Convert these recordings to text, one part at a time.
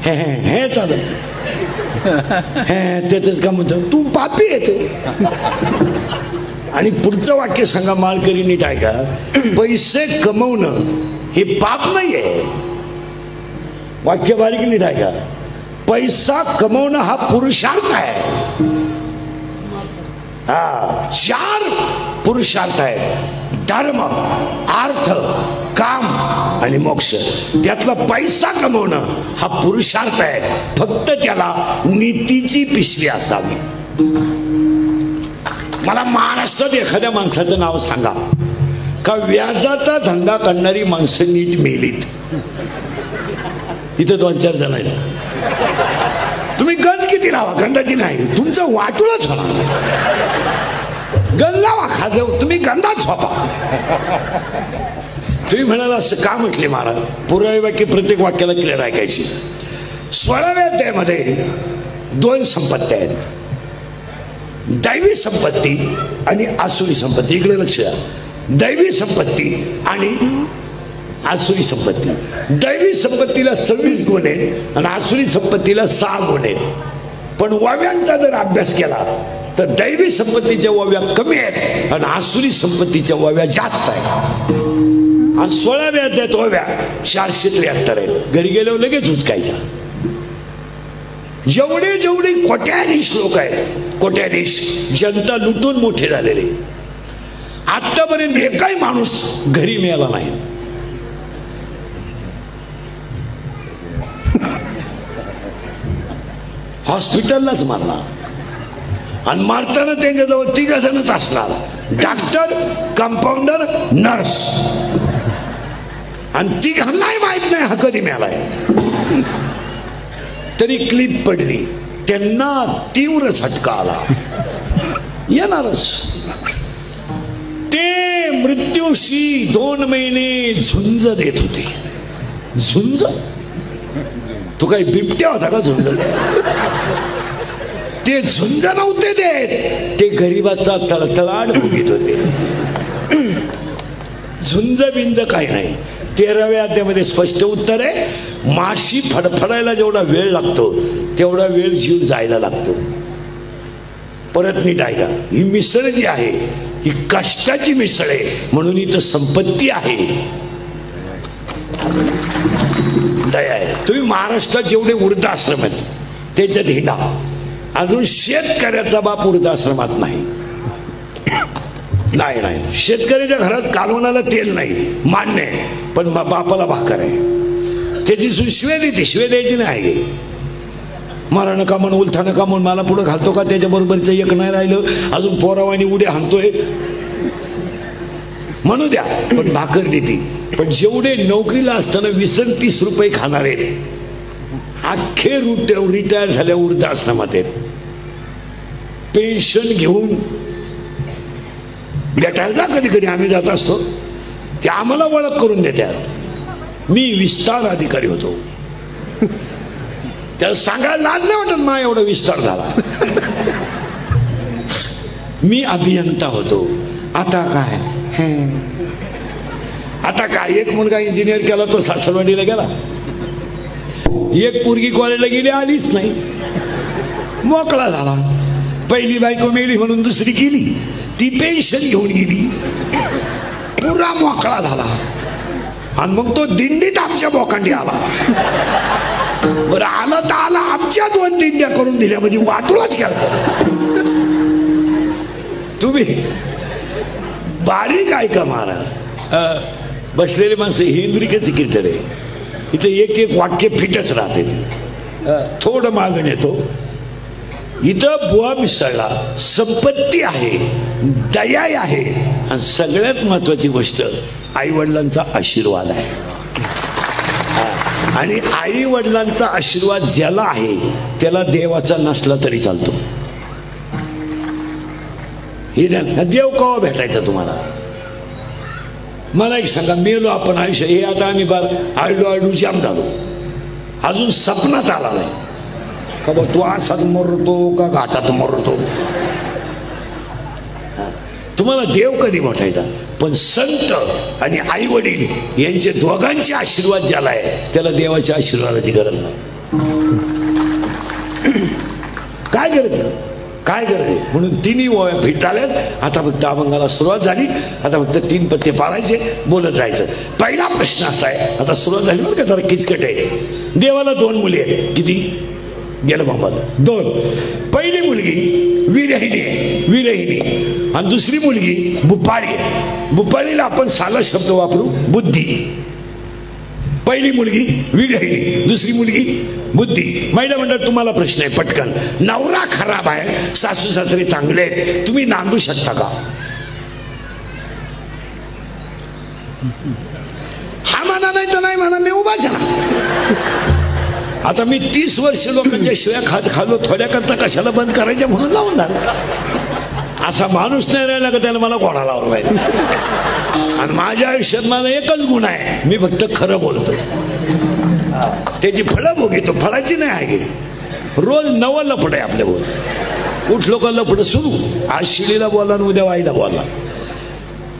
हे चालत नाही. त्याच का म्हणतो तू पापी येतो. आणि पुढचं वाक्य सांगा माळकरी नीट ऐका. पैसे कमवणं हे पाप नाहीये. वाक्य बारीक नीट ऐका. पैसा कमवणं हा पुरुषार्थ आहे. हा 4 पुरुषार्थ आहेत. धर्म, अर्थ, काम आणि मोक्ष. त्यातला पैसा कमवणं हा पुरुषार्थ आहे. फक्त त्याला नीतीची पिशवी असावी. मला महाराष्ट्रात एखाद्या माणसाचं नाव सांगा का व्याजाचा धंदा करणारी माणसं नीट मेलीत. इथं 2-4 जण आहेत. तुम्ही गंध किती लावा, गंधाची नाही, तुमचं वाटोळच होणार. गंध लावा खाजव, तुम्ही गंधात झोपा. तुम्ही म्हणाला असं का म्हटले महाराज? पुरावे वाक्य प्रत्येक वाक्याला क्लिअर ऐकायची. 16व्या अध्यायामध्ये 2 संपत्ती आहेत. दैवी संपत्ती आणि आसुरी संपत्ती. इकडे लक्ष द्या. दैवी संपत्ती आणि आसुरी संपत्ती. दैवी संपत्तीला 26 गुण आहेत आणि आसुरी संपत्तीला 6 गुण आहेत. पण वाव्यांचा जर अभ्यास केला तर दैवी संपत्तीच्या वाव्या कमी आहेत आणि आसुरी संपत्तीच्या वाव्या जास्त आहेत. आणि 16व्या अध्यायात वाव्या 473 आहेत. घरी गेल्यावर लगेच उचकायचा. जेवढे जेवढे कोट्याधीश लोक आहेत, कोट्याधीश जनता लुटून मोठे झालेले, आतापर्यंत एकही माणूस घरी मिळाला नाही. हॉस्पिटललाच मारला. आणि मारताना त्यांच्याजवळ 3 जणच असणार. Doctor, compounder, nurse. आणि 3घांनाही माहित नाही हा कधी मिळालाय. तरी क्लिप पडली. त्यांना तीव्र झटका आला. येणारच. ते मृत्यूशी 2 महिने झुंज देत होते. झुंज? तू काही बिबट्या होता का झुंज? ते झुंज नव्हते देत, ते गरीबाचा तळतळाट भोगीत होते. झुंज बिंज काही नाही. 13व्या अध्यायामध्ये स्पष्ट उत्तर आहे. माशी फडफडायला जेवढा वेळ लागतो तेवढा वेळ जीव जायला लागतो. परत नीट ऐका. ही मिसळ जी आहे ही कष्टाची मिसळ आहे. म्हणून इथं संपत्ती आहे, दया आहे. तुम्ही महाराष्ट्रात जेवढे वृद्धाश्रम आहेत त्याच्यात हिंडा. अजून शेतकऱ्याचा बाप वृद्धाश्रमात नाही. नाही नाही, शेतकऱ्याच्या घरात कालवणाला तेल नाही, मान्य आहे. पण बापाला भाकर आहे. त्याची शिवे देते, शिवे द्यायची नाही. मला नका म्हणून, उलथा नका म्हणून मला पुढे घालतो का? त्याच्याबरोबरच एक नाही राहिलं, अजून पोरावानी उड्या हाणतोय. म्हणू द्या, पण भाकर देते. पण जेवढे नोकरीला असताना 20-30 रुपये खाणारे अख्खे रिटायर झाल्या वृद्धाश्रमात आहेत. पेन्शन घेऊन भेटायला कधी कधी आम्ही जात असतो. ते आम्हाला ओळख करून देतात. मी विस्तार अधिकारी होतो. त्याला सांगायला लाज नाही वाटत मा एवढा विस्तार झाला. मी अभियंता होतो. आता काय एक मुलगा इंजिनियर केला, तो सासरवाडीला गेला. एक पोरगी कॉलेजला गेली, आलीच नाही, मोकळा झाला. पहिली बायको मेली म्हणून दुसरी केली, ती पेन्शन घेऊन गेली, पुरा मोकळा झाला. आणि मग तो दिंडीत आमच्या बोकांडी आला. बरं आला तर आला, आमच्या 2 दिंड्या करून दिल्या, म्हणजे वाटूलाच केला. तुम्ही बारीक ऐका महाराज. बसलेले माणसं हेंद्रिकेचं कीर्तन आहे. इथं एक वाक्य फिटच राहते. थोडं मागण येतो. इथं बुवा मिसळला, संपत्ती आहे, दया आहे, आणि सगळ्यात महत्वाची गोष्ट आई वडिलांचा आशीर्वाद आहे. आणि आई वडिलांचा आशीर्वाद ज्याला आहे त्याला देवाचा नसला तरी चालतो. हे देव केव्हा भेटायचा तुम्हाला? मला एक सांगा, मेलो आपण आयुष्य हे आता आम्ही बार आळडू जाम झालो, अजून सपनात आला नाही का बा तू असाच मरतो का घाटात मरतो. तुम्हाला देव कधी भेटायचा? पण संत आणि आई वडील यांचे दोघांचे आशीर्वाद ज्याला आहे त्याला देवाच्या आशीर्वादाची गरज नाही. काय करते काय करते म्हणून तिन्ही ओव्या फिट आल्यात. आता फक्त अभंगाला सुरुवात झाली. आता फक्त 3 पत्ते पाळायचे, बोलत जायचं. पहिला प्रश्न असा आहे, आता सुरुवात झाली बरं का, जरा किचकट आहे. देवाला 2 मुली आहेत. किती? गेलं बाबाला 2. पहिली मुलगी विरहिणी आहे, विरहिणी. आणि दुसरी मुलगी बुपाळी आहे. बुपाळीला आपण साला शब्द वापरू, बुद्धी. पहिली मुलगी विरहिणी, दुसरी मुलगी बुद्धी. महिला मंडळ तुम्हाला प्रश्न आहे पटकन. नवरा खराब आहे, सासू सासरे चांगले आहेत, तुम्ही नांदू शकता का? हा म्हणा नाही तर नाही म्हणा, मी उभाच ना. आता मी 30 वर्ष लोकांच्या शिव्या खालो, थोड्या करता कशाला बंद करायच्या म्हणून लावून झाला. असा माणूस नाही राहिला का त्याला मला घोडा लावला पाहिजे. आणि माझ्या आयुष्यात माझा एकच गुण आहे, मी फक्त खरं बोलतो. त्याची फळं भोगतो, फळाची नाही आहे. रोज नवं लफड आहे आपल्या बोल. कुठं लोक लफड सुरू. आज शिळीला बोलला आणि उद्या वाईला बोलला.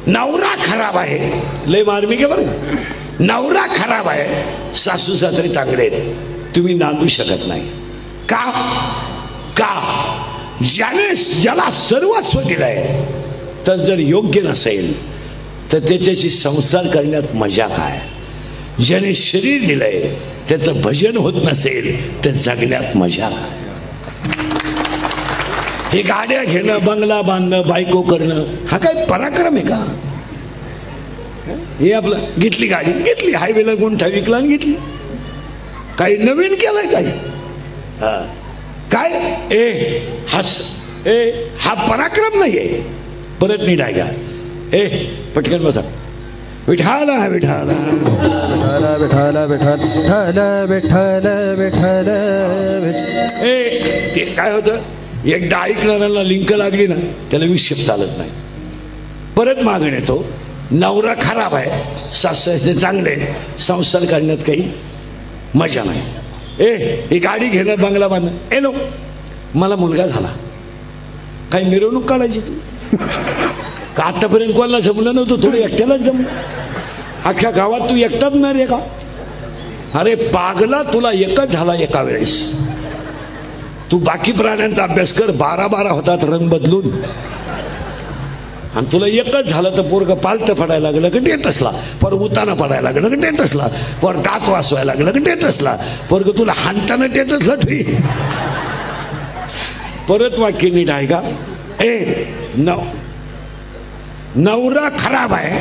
नवरा खराब आहे, लय मार्मिक आहे बरं. नवरा खराब आहे, सासू सासरे चांगले आहेत, तुम्ही नांदू शकत नाही. का? का? ज्याला सर्वस्व दिलंय तर जर योग्य नसेल तर त्याच्याशी संसार करण्यात मजा काय? ज्याने शरीर दिलंय त्याचं भजन होत नसेल तर जगण्यात मजा काय? हे गाड्या घेणं, बंगला बांधणं, बायको करणं, हा काय पराक्रम आहे का? हे आपलं घेतली गाडी, घेतली हायवेला गुंठा विकला आणि घेतली. काही नवीन केलंय काही? काय हा पराक्रम नाहीये. परत नीट आहे का? पटकन बसा. विठाला विठाला विठाला विठाला विठाला विठाला. ते काय होतं, एकदा ऐकणाऱ्याला लिंक लागली ना त्याला विक्षेप चालत नाही. परत मागण येतो, नवरा खराब आहे, सासरे चांगले, संसार करण्यात काही मजा नाही. ही गाडी घेणं, बंगला बांधणं, नो मला मुलगा झाला, काही मिरवणूक काढायची का? आतापर्यंत कोणाला जमलं नव्हतं, थोडं एकट्यालाच जमलं. अख्ख्या गावात तू एकटाच नाही रे का? अरे पागला, तुला एकच झाला एका वेळेस. तू बाकी प्राण्यांचा अभ्यास कर, 12 होतात रंग बदलून. आणि तुला एकच झालं तर पोरग पालतं पडायला लागलं की टेटसला, पर उताना पडायला लागलं की टेटसला, पर दात वासवायला लागलं की टेटसला, पोरग तुला हाणताना टेटसला ठुई. परत वाक्य नीट आहे का? नवरा खराब आहे,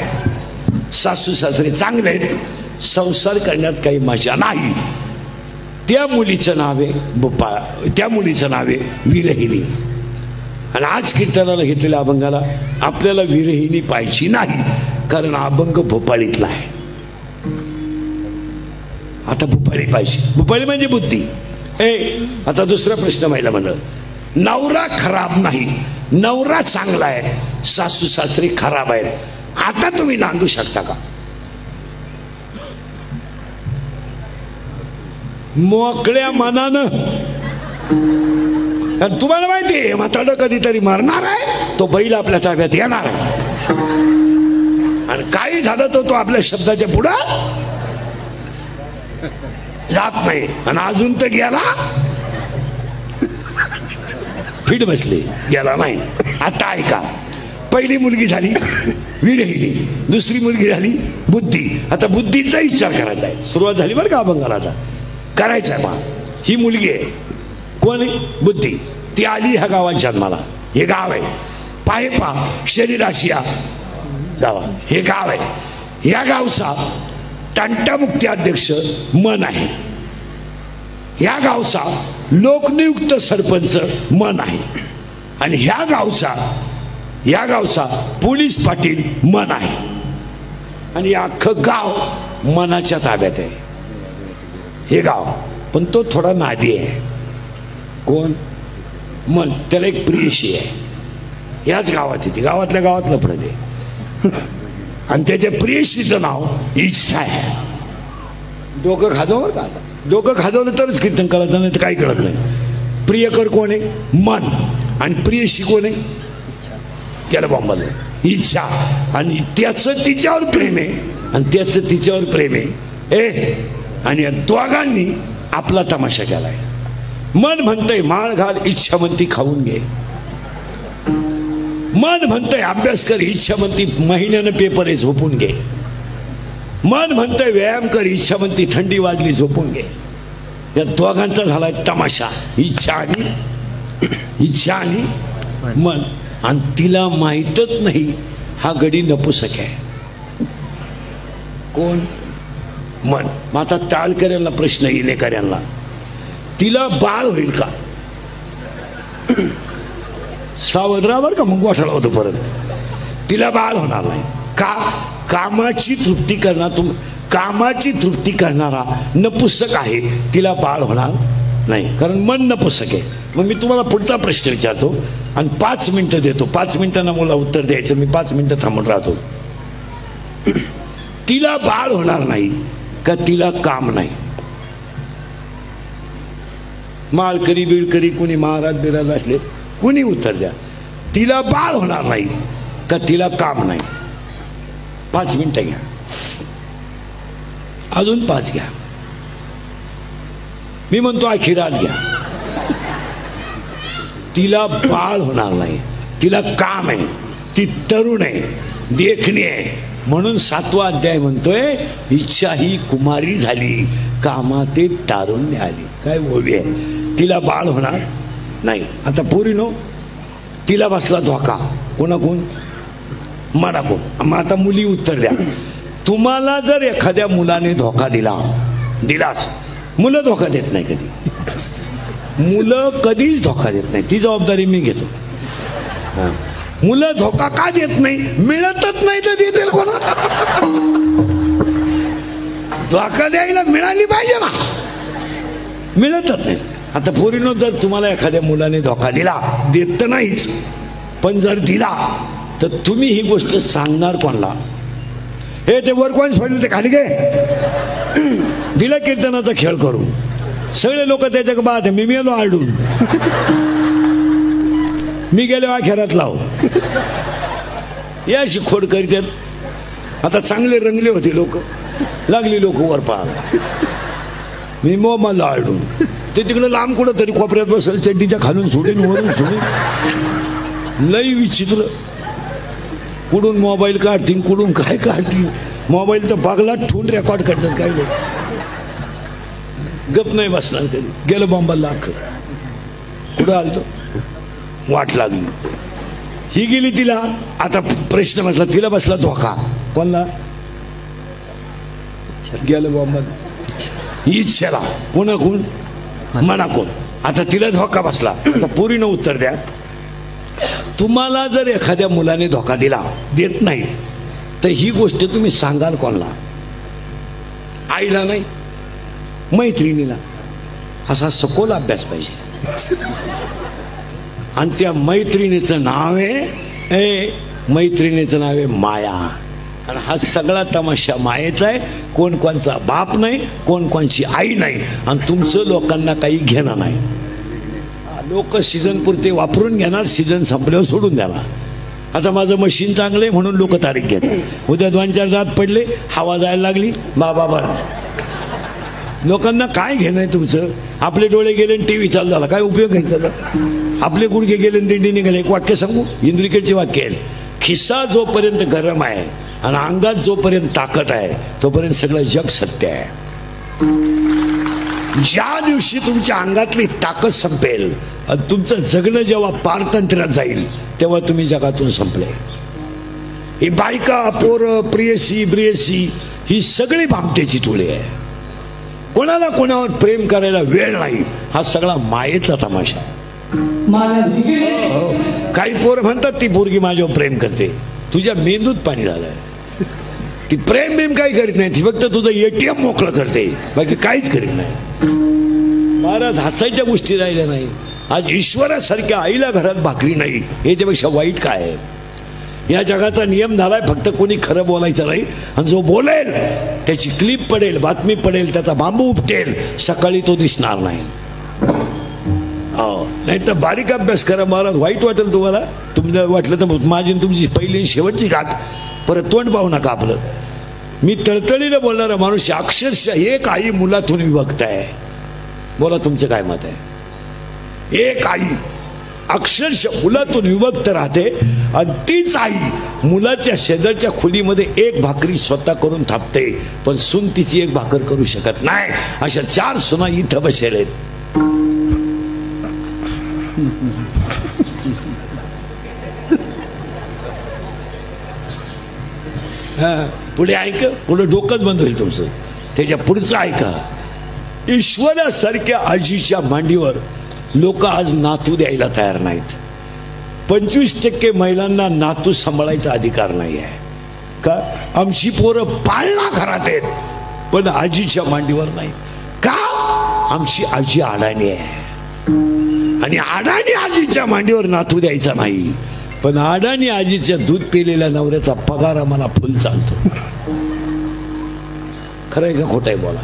सासू सासरे चांगले आहेत, संसार करण्यात काही मजा नाही. त्या मुलीचं नाव आहे बुपा, त्या मुलीचं नाव आहे विरहिणी. आणि आज कीर्तनाला घेतलेल्या अभंगाला आपल्याला विरहिणी पाहिजे नाही, कारण अभंग भोपाळीतला आहे. आता भोपाळी पाहिजे, भोपाळी म्हणजे बुद्धी. आता दुसरा प्रश्न महिला म्हणलं, नवरा खराब नाही, नवरा चांगला आहे, सासू सासरे खराब आहेत, आता तुम्ही नांदू शकता का? मोकळ्या मनानं. तुम्हाला माहितीये म्हातारं कधीतरी मरणार आहे, तो बैल आपल्या ताब्यात येणार आहे. आणि काही झालं तो आपल्या शब्दाच्या पुढं जात नाही. आणि अजून तर गेला, फिट बसली, गेला नाही. आता ऐका, पहिली मुलगी झाली विरहिणी, दुसरी मुलगी झाली बुद्धी. आता बुद्धीचा विचार करायचा आहे. सुरुवात झाली बरं का अभंगाला, आता करायचं आहे. पहा, ही मुलगी आहे, कोण आहे? बुद्धी. ती आली ह्या गावात जन्माला. हे गाव आहे, पाय पा शरीराशी या गावा, हे गाव आहे. या गावचा तंटामुक्ती अध्यक्ष मन आहे. या गावचा लोकनियुक्त सरपंच मन आहे. आणि ह्या गावचा पोलीस पाटील मन आहे. आणि अख्खं गाव मनाच्या ताब्यात आहे. हे गाव, पण तो थोडा नादी आहे. कोण? मन. त्याला एक प्रियशी आहे, याच गावात येते, गावातल्या गावात लफडत आहे. आणि त्याच्या प्रियशीचं नाव इच्छा आहे. डोकं खाजव बरं का, आता डोकं खाजवलं तरच कीर्तन करायचं, नाही तर काही कळत नाही. प्रियकर कोण आहे? मन. आणि प्रियशी कोण आहे? त्याला बॉम्बाला इच्छा. आणि त्याचं तिच्यावर प्रेम आहे आणि त्याचं तिच्यावर प्रेम आहे. आणि या दोघांनी आपला तमाशा केलाय. मन म्हणतंय माळ घाल, इच्छा म्हणती खाऊन घे. मन म्हणतंय अभ्यास कर, इच्छा म्हणती महिन्यानं पेपर आहे झोपून घे. मन म्हणतंय व्यायाम कर, इच्छा म्हणती थंडी वाजली झोपून घे. या दोघांचा झालाय तमाशा. इच्छा आणि मन. आणि तिला माहीतच नाही हा गडी नपुसक आहे. कोण? मन. मग आता टाळकऱ्यांना प्रश्न इलेकऱ्यांना, तिला बाळ होईल का? सावध राहा बरं का, मग गोठळा होतो परत. तिला बाळ होणार नाही का? कामाची तृप्ती करणारा नपुसक आहे, तिला बाळ होणार नाही, कारण मन नपुसक आहे. मग मी तुम्हाला पुढचा प्रश्न विचारतो आणि 5 मिनिटं देतो. 5 मिनिटांना मला उत्तर द्यायचं. मी 5 मिनिटं थांबून राहतो. तिला बाळ होणार नाही का तिला काम नाही? माळकरी बिळकरी कुणी महाराज बिराज असले कुणी उत्तर द्या. तिला बाळ होणार नाही का तिला काम नाही? 5 मिनिटं घ्या, अजून 5 घ्या. मी म्हणतो अखिरात घ्या. तिला बाळ होणार नाही, तिला काम आहे, ती तरुण आहे, देखणी आहे. म्हणून 7वा अध्याय म्हणतोय इच्छा ही कुमारी झाली, कामाते तारुण्य आली. काय ओवी आहे. तिला बाळ होणार नाही. आता पोरीनो, तिला बसला धोका. कोणाकोण? मनाकोण. मग आता मुली उत्तर द्या. तुम्हाला जर एखाद्या मुलाने धोका दिलाच, मुलं धोका देत नाही कधी. मुलं कधीच धोका देत नाही, ती जबाबदारी मी घेतो. मुलं धोका का देत नाही? मिळतच नाही तर देतील कोणा? धोका द्यायला मिळाली पाहिजे ना, मिळतच नाही. आता पोरीनो, जर तुम्हाला एखाद्या मुलाने धोका दिला, देत तर नाहीच, पण जर दिला तर तुम्ही ही गोष्ट सांगणार कोणला? हे ते वर कोण सोडले ते खाली गे दिला कीर्तनाचा खेळ करून. सगळे लोक त्याच्या बाद मी मेलो आलडून, मी गेलो अखेरात लाव, याशी खोड करीत. आता चांगले रंगले होते लोक, लागली लोक वर पाहायला. मी मला आलडून ते तिकडे लांब कुठं तरी कोपऱ्यात बसेल, चड्डीच्या खालून सोडून वरून सोडून. लई विचित्र. कुठून मोबाईल काढतील, कुठून काय काढतील. मोबाईल तर बागला ठेवून रेकॉर्ड करतात काही लोक. गप नाही बसणार कधी. गेलं बॉम्बाला लाख. कुठं आलतो, वाट लागली, ही गेली. तिला आता प्रश्न बसला, तिला बसला धोका. कोणला? गेलं बॉम्बाला. इच्छेला. कोणाकोण? मनाकोण. आता तिला धोका बसला. आता पोरीनं उत्तर द्या. तुम्हाला जर एखाद्या मुलाने धोका दिला, देत नाही, तर ही गोष्ट तुम्ही सांगाल कोणला? आईला नाही, मैत्रिणीला. असा सखोल अभ्यास पाहिजे. आणि त्या मैत्रिणीचं नाव आहे, मैत्रिणीचं नाव आहे माया. आणि हा सगळा तमाशा मायेचा आहे. कोण कोणचा बाप नाही, कोण कोणची आई नाही, आणि तुमचं लोकांना काही घेणं नाही. लोक सीझन पुरते वापरून घेणार, सीझन संपल्यावर सोडून देणार. आता माझं मशीन चांगलं आहे म्हणून लोक तारीख घेतात. उद्या 2-4 दात पडले, हवा जायला लागली, बाबा बंद. लोकांना काय घेणं आहे तुमचं? आपले डोळे गेले आणि टीव्ही चालू झाला, काय उपयोग आहे त्याचा? आपले गुडघे गेले आणि दिंडी निघाले. एक वाक्य सांगू, इंद्रिकेटचे वाक्य आहे. खिस्सा जोपर्यंत गरम आहे आणि अंगात जोपर्यंत ताकद आहे, तोपर्यंत सगळं जग सत्य आहे. ज्या दिवशी तुमच्या अंगातली ताकद संपेल आणि तुमचं जगणं जेव्हा पारतंत्र्यात जाईल, तेव्हा तुम्ही जगातून संपले. ही बायका, पोरं, प्रियसी ब्रियसी, ही सगळी भामटेची टोळी आहे. कोणाला कोणावर प्रेम करायला वेळ नाही. हा सगळा मायेचा तमाशा. काही पोरं म्हणतात ती पोरगी माझ्यावर प्रेम करते. तुझ्या मेंदूत पाणी झालंय. ती प्रेम बिम काही करीत नाही, ती फक्त तुझं ATM मोकळं करते, बाकी काहीच करीत नाही. महाराज, हसायच्या गोष्टी राहिल्या नाही. आज ईश्वरासारख्या आईला घरात भाकरी नाही, याच्यापेक्षा वाईट काय आहे? या जगाचा नियम झालाय, फक्त कोणी खरं बोलायचं नाही. आणि जो बोलेल त्याची क्लिप पडेल, बातमी पडेल, त्याचा बांबू उपटेल, सकाळी तो दिसणार नाही. नाही तर बारीक अभ्यास करा महाराज. वाईट वाटेल तुम्हाला. तुम्हाला वाटलं तर माझी तुमची पहिली शेवटची गाठ. परत तोंड पाहू नका आपलं. मी तळतळीनं बोलणारा माणूस, अक्षरशः एक आई मुलातून विभक्त आहे. बोला तुमचं काय मत आहे? एक आई अक्षरशः मुलातून विभक्त राहते आणि तीच आई मुलाच्या शेजारच्या खोलीमध्ये एक भाकरी स्वतः करून थापते, पण सून तिची एक भाकर करू शकत नाही. अशा 4 सुना इथं बसेल आहेत. पुढे ऐक, पुढे डोकंच बंद होईल तुमचं. त्याच्या पुढचं ऐका. ईश्वरासारख्या आजीच्या मांडीवर लोक आज नातू द्यायला तयार नाहीत. 25% महिलांना नातू सांभाळायचा अधिकार नाही आहे. का? आमची पोरं पाळणा घरात आहेत पण आजीच्या मांडीवर नाही. का? आमची आजी अडाणी आहे आणि अडाणी आजीच्या मांडीवर नातू द्यायचा नाही, पण अडाणी आजीच्या दूध पिलेल्या नवऱ्याचा पगार आम्हाला फुल चालतो. खरंय का खोटं आहे बोला?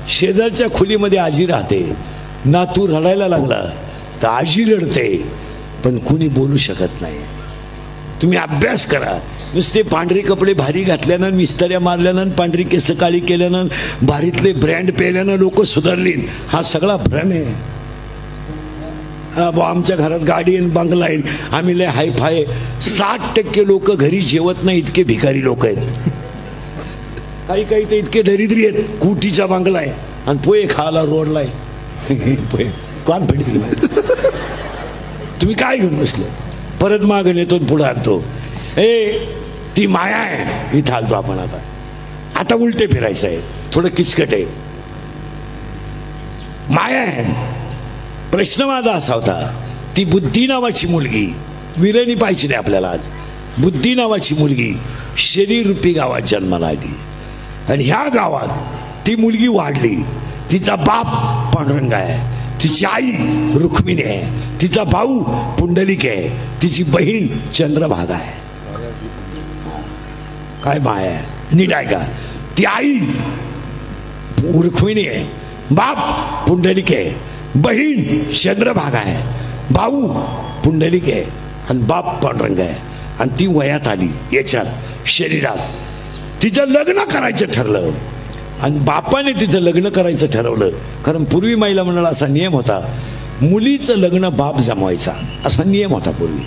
शेजारच्या खोलीमध्ये आजी राहते, नातू रडायला लागला तर आजी रडते, पण कुणी बोलू शकत नाही. तुम्ही अभ्यास करा. नुसते पांढरे कपडे भारी घातल्यानं, मिस्त्र्या मारल्यानं, पांढरी केस काळी केल्यानं, भारीतले ब्रँड पेल्यानं लोक सुधारली, हा सगळा भ्रम आहे. आमच्या घरात गाडी आहे, बंगला आहे, आम्ही लय हाय फाय. 60% लोक घरी जेवत नाही, इतके भिकारी लोक आहेत. काही काही तर इतके दरिद्री आहेत, कुटीचा बंगला आहे आणि पोहे खायला रोडला आहे. कोण पडली? तुम्ही काय घेऊन बसले? परत मागून येतो पुढे आणतो. ती माया आहे. इथं आलतो आपण आता उलटे फिरायचं आहे, थोडं किचकट आहे. माया आहे. प्रश्न माझा असा होता, ती बुद्धी नावाची मुलगी, विरणी पाहिजे नाही आपल्याला आज, बुद्धी नावाची मुलगी शरीररूपी गावात जन्माला आली आणि ह्या गावात ती मुलगी वाढली. तिचा बाप पांडुरंग आहे, तिची आई रुक्मिणी आहे, तिचा भाऊ पुंडलिक आहे, तिची बहीण चंद्रभागा आहे. काय माया आहे? नीट ऐका. ती आई रुक्मिणी आहे, बाप पुंडलिक आहे, बहीण चंद्रभागा आहे, भाऊ पुंडलिक आहे आणि बाप पांडुरंग आहे. आणि ती वयात आली, याच्यात शरीरात. तिचं लग्न करायचं ठरलं आणि बापाने तिचं लग्न करायचं ठरवलं. कारण पूर्वी महिला मंडळाचा असा नियम होता, मुलीचं लग्न बाप जमवायचा, असा नियम होता पूर्वी.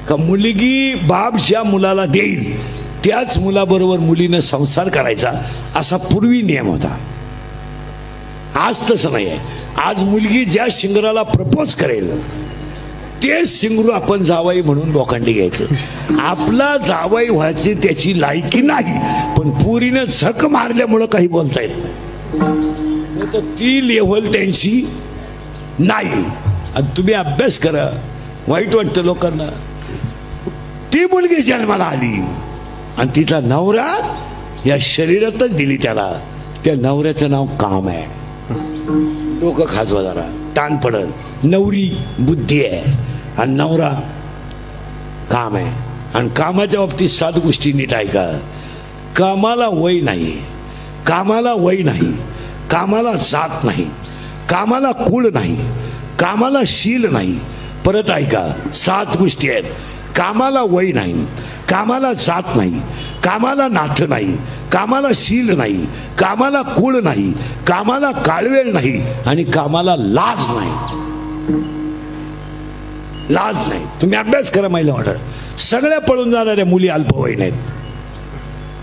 का मुलगी बाप ज्या मुलाला देईल त्याच मुलाबरोबर मुलीनं संसार करायचा, असा पूर्वी नियम होता. आज तसं नाही आहे. आज मुलगी ज्या शिंगराला प्रपोज करेल तेच शिंगरू आपण जावाई म्हणून बोकांडी घ्यायचं. आपला जावाई व्हायची त्याची लायकी नाही, पण पुरीनं झक मारल्यामुळं काही बोलता येत नाही. तर ती लेव्हल त्यांची नाही. आणि तुम्ही अभ्यास करा, वाईट वाटतं लोकांना. ती मुलगी जन्माला आली आणि तिचा नवरा या शरीरातच दिली त्याला. त्या नवऱ्याचं नाव काम आहे. डोकं खाजवा जरा, ताण पडल. नवरी बुद्धी आहे आणि नवरा काम आहे. आणि कामाच्या बाबतीत 7 गोष्टी नीट ऐका. कामाला वय नाही, कामाला वय नाही, कामाला जात नाही, कामाला कुळ नाही, कामाला शील नाही. परत ऐका, 7 गोष्टी आहेत. कामाला वय नाही, कामाला जात नाही, कामाला नाथ नाही, कामाला शील नाही, कामाला कुळ नाही, कामाला काळवेळ नाही आणि कामाला लाज नाही. लाज नाही. तुम्ही अभ्यास करा. महिला ऑर्डर सगळ्या पळून जाणाऱ्या मुली अल्पवयीन आहेत,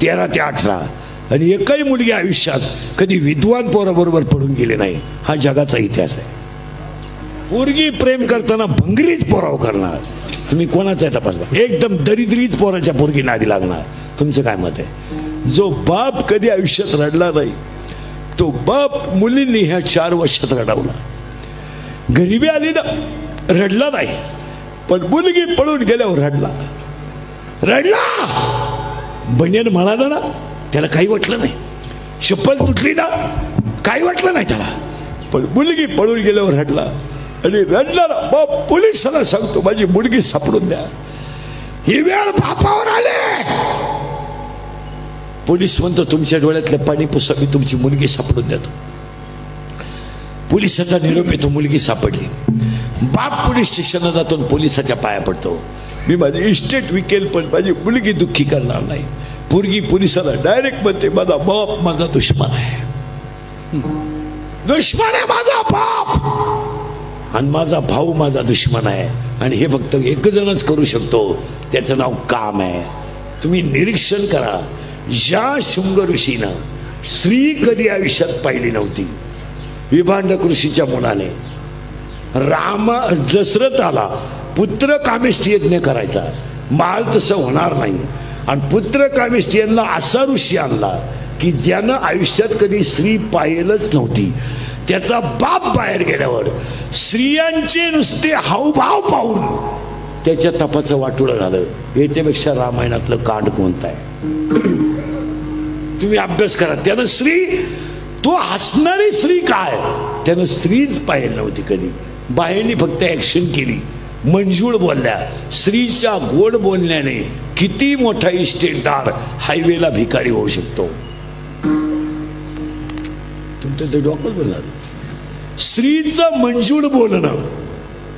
13 ते 18. आणि एकही मुलगी आयुष्यात कधी विद्वान पोराबरोबर पळून गेले नाही. हा जगाचा इतिहास आहे. पोरगी प्रेम करताना भंगरीच पोराव करणार. तुम्ही कोणाचा आहे तपास? एकदम दरिद्रीच पोराच्या पोरगी नादी लागणार. तुमचं काय मत आहे? जो बाप कधी आयुष्यात रडला नाही तो बाप मुलींनी ह्या 4 वर्षात रडवला. गरिबी आली ना, रडला नाही, पण मुलगी पळून गेल्यावर रडला. बनियन म्हणाला ना, त्याला काही वाटलं नाही. चप्पल तुटली ना, काही वाटलं नाही त्याला, पण मुलगी पळून गेल्यावर रडला. आणि रडणारा बाप पोलिसांना सांगतो, माझी मुलगी सापडून द्या. ही वेळ बापावर आले. पोलीस म्हणतो, तुमच्या डोळ्यातलं पाणी पुसा, मी तुमची मुलगी सापडून देतो. पोलिसाचा निरोप येतो, मुलगी सापडली. बाप पोलीस स्टेशनला जातो, पोलिसाच्या पाया पडतो. मी माझी इस्टेट विकेल पण माझी मुलगी दुःखी करणार नाही. पोरगी पोलिसाला डायरेक्ट म्हणते, माझा बाप माझा दुश्मन आहे. दुश्मन आहे माझा बाप आणि माझा भाऊ माझा दुश्मन आहे, आणि हे फक्त एक जणच करू शकतो, त्याचं नाव काम आहे. तुम्ही निरीक्षण करा, ज्या शुंग ऋषीनं स्त्री कधी आयुष्यात पाहिली नव्हती, विभांडक ऋषीच्या मुलाने दशरथाला पुत्र कामेष्टी यज्ञ करायचा, माळ तसं होणार नाही, आणि पुत्र कामेष्टी यांना असा ऋषी आणला की ज्यानं आयुष्यात कधी स्त्री पाहिलंच नव्हती. त्याचा बाप बाहेर गेल्यावर स्त्रियांचे नुसते हावभाव पाहून त्याच्या तपाचं वाटोळं झालं. याच्यापेक्षा रामायणातलं कांड कोणतं आहे? तुम्ही अभ्यास करा. त्यानं स्त्री, तो हसणारी स्त्री काय, त्यानं स्त्रीच पाहिली नव्हती कधी. बाहेरनी फक्त ऍक्शन केली, मंजूळ बोलल्या. स्त्रीच्या गोड बोलण्याने किती मोठा इस्टेटदार हायवेला भिकारी होऊ शकतो. तुमचं ते डोकं बोलणार. स्त्रीचं मंजूळ बोलणं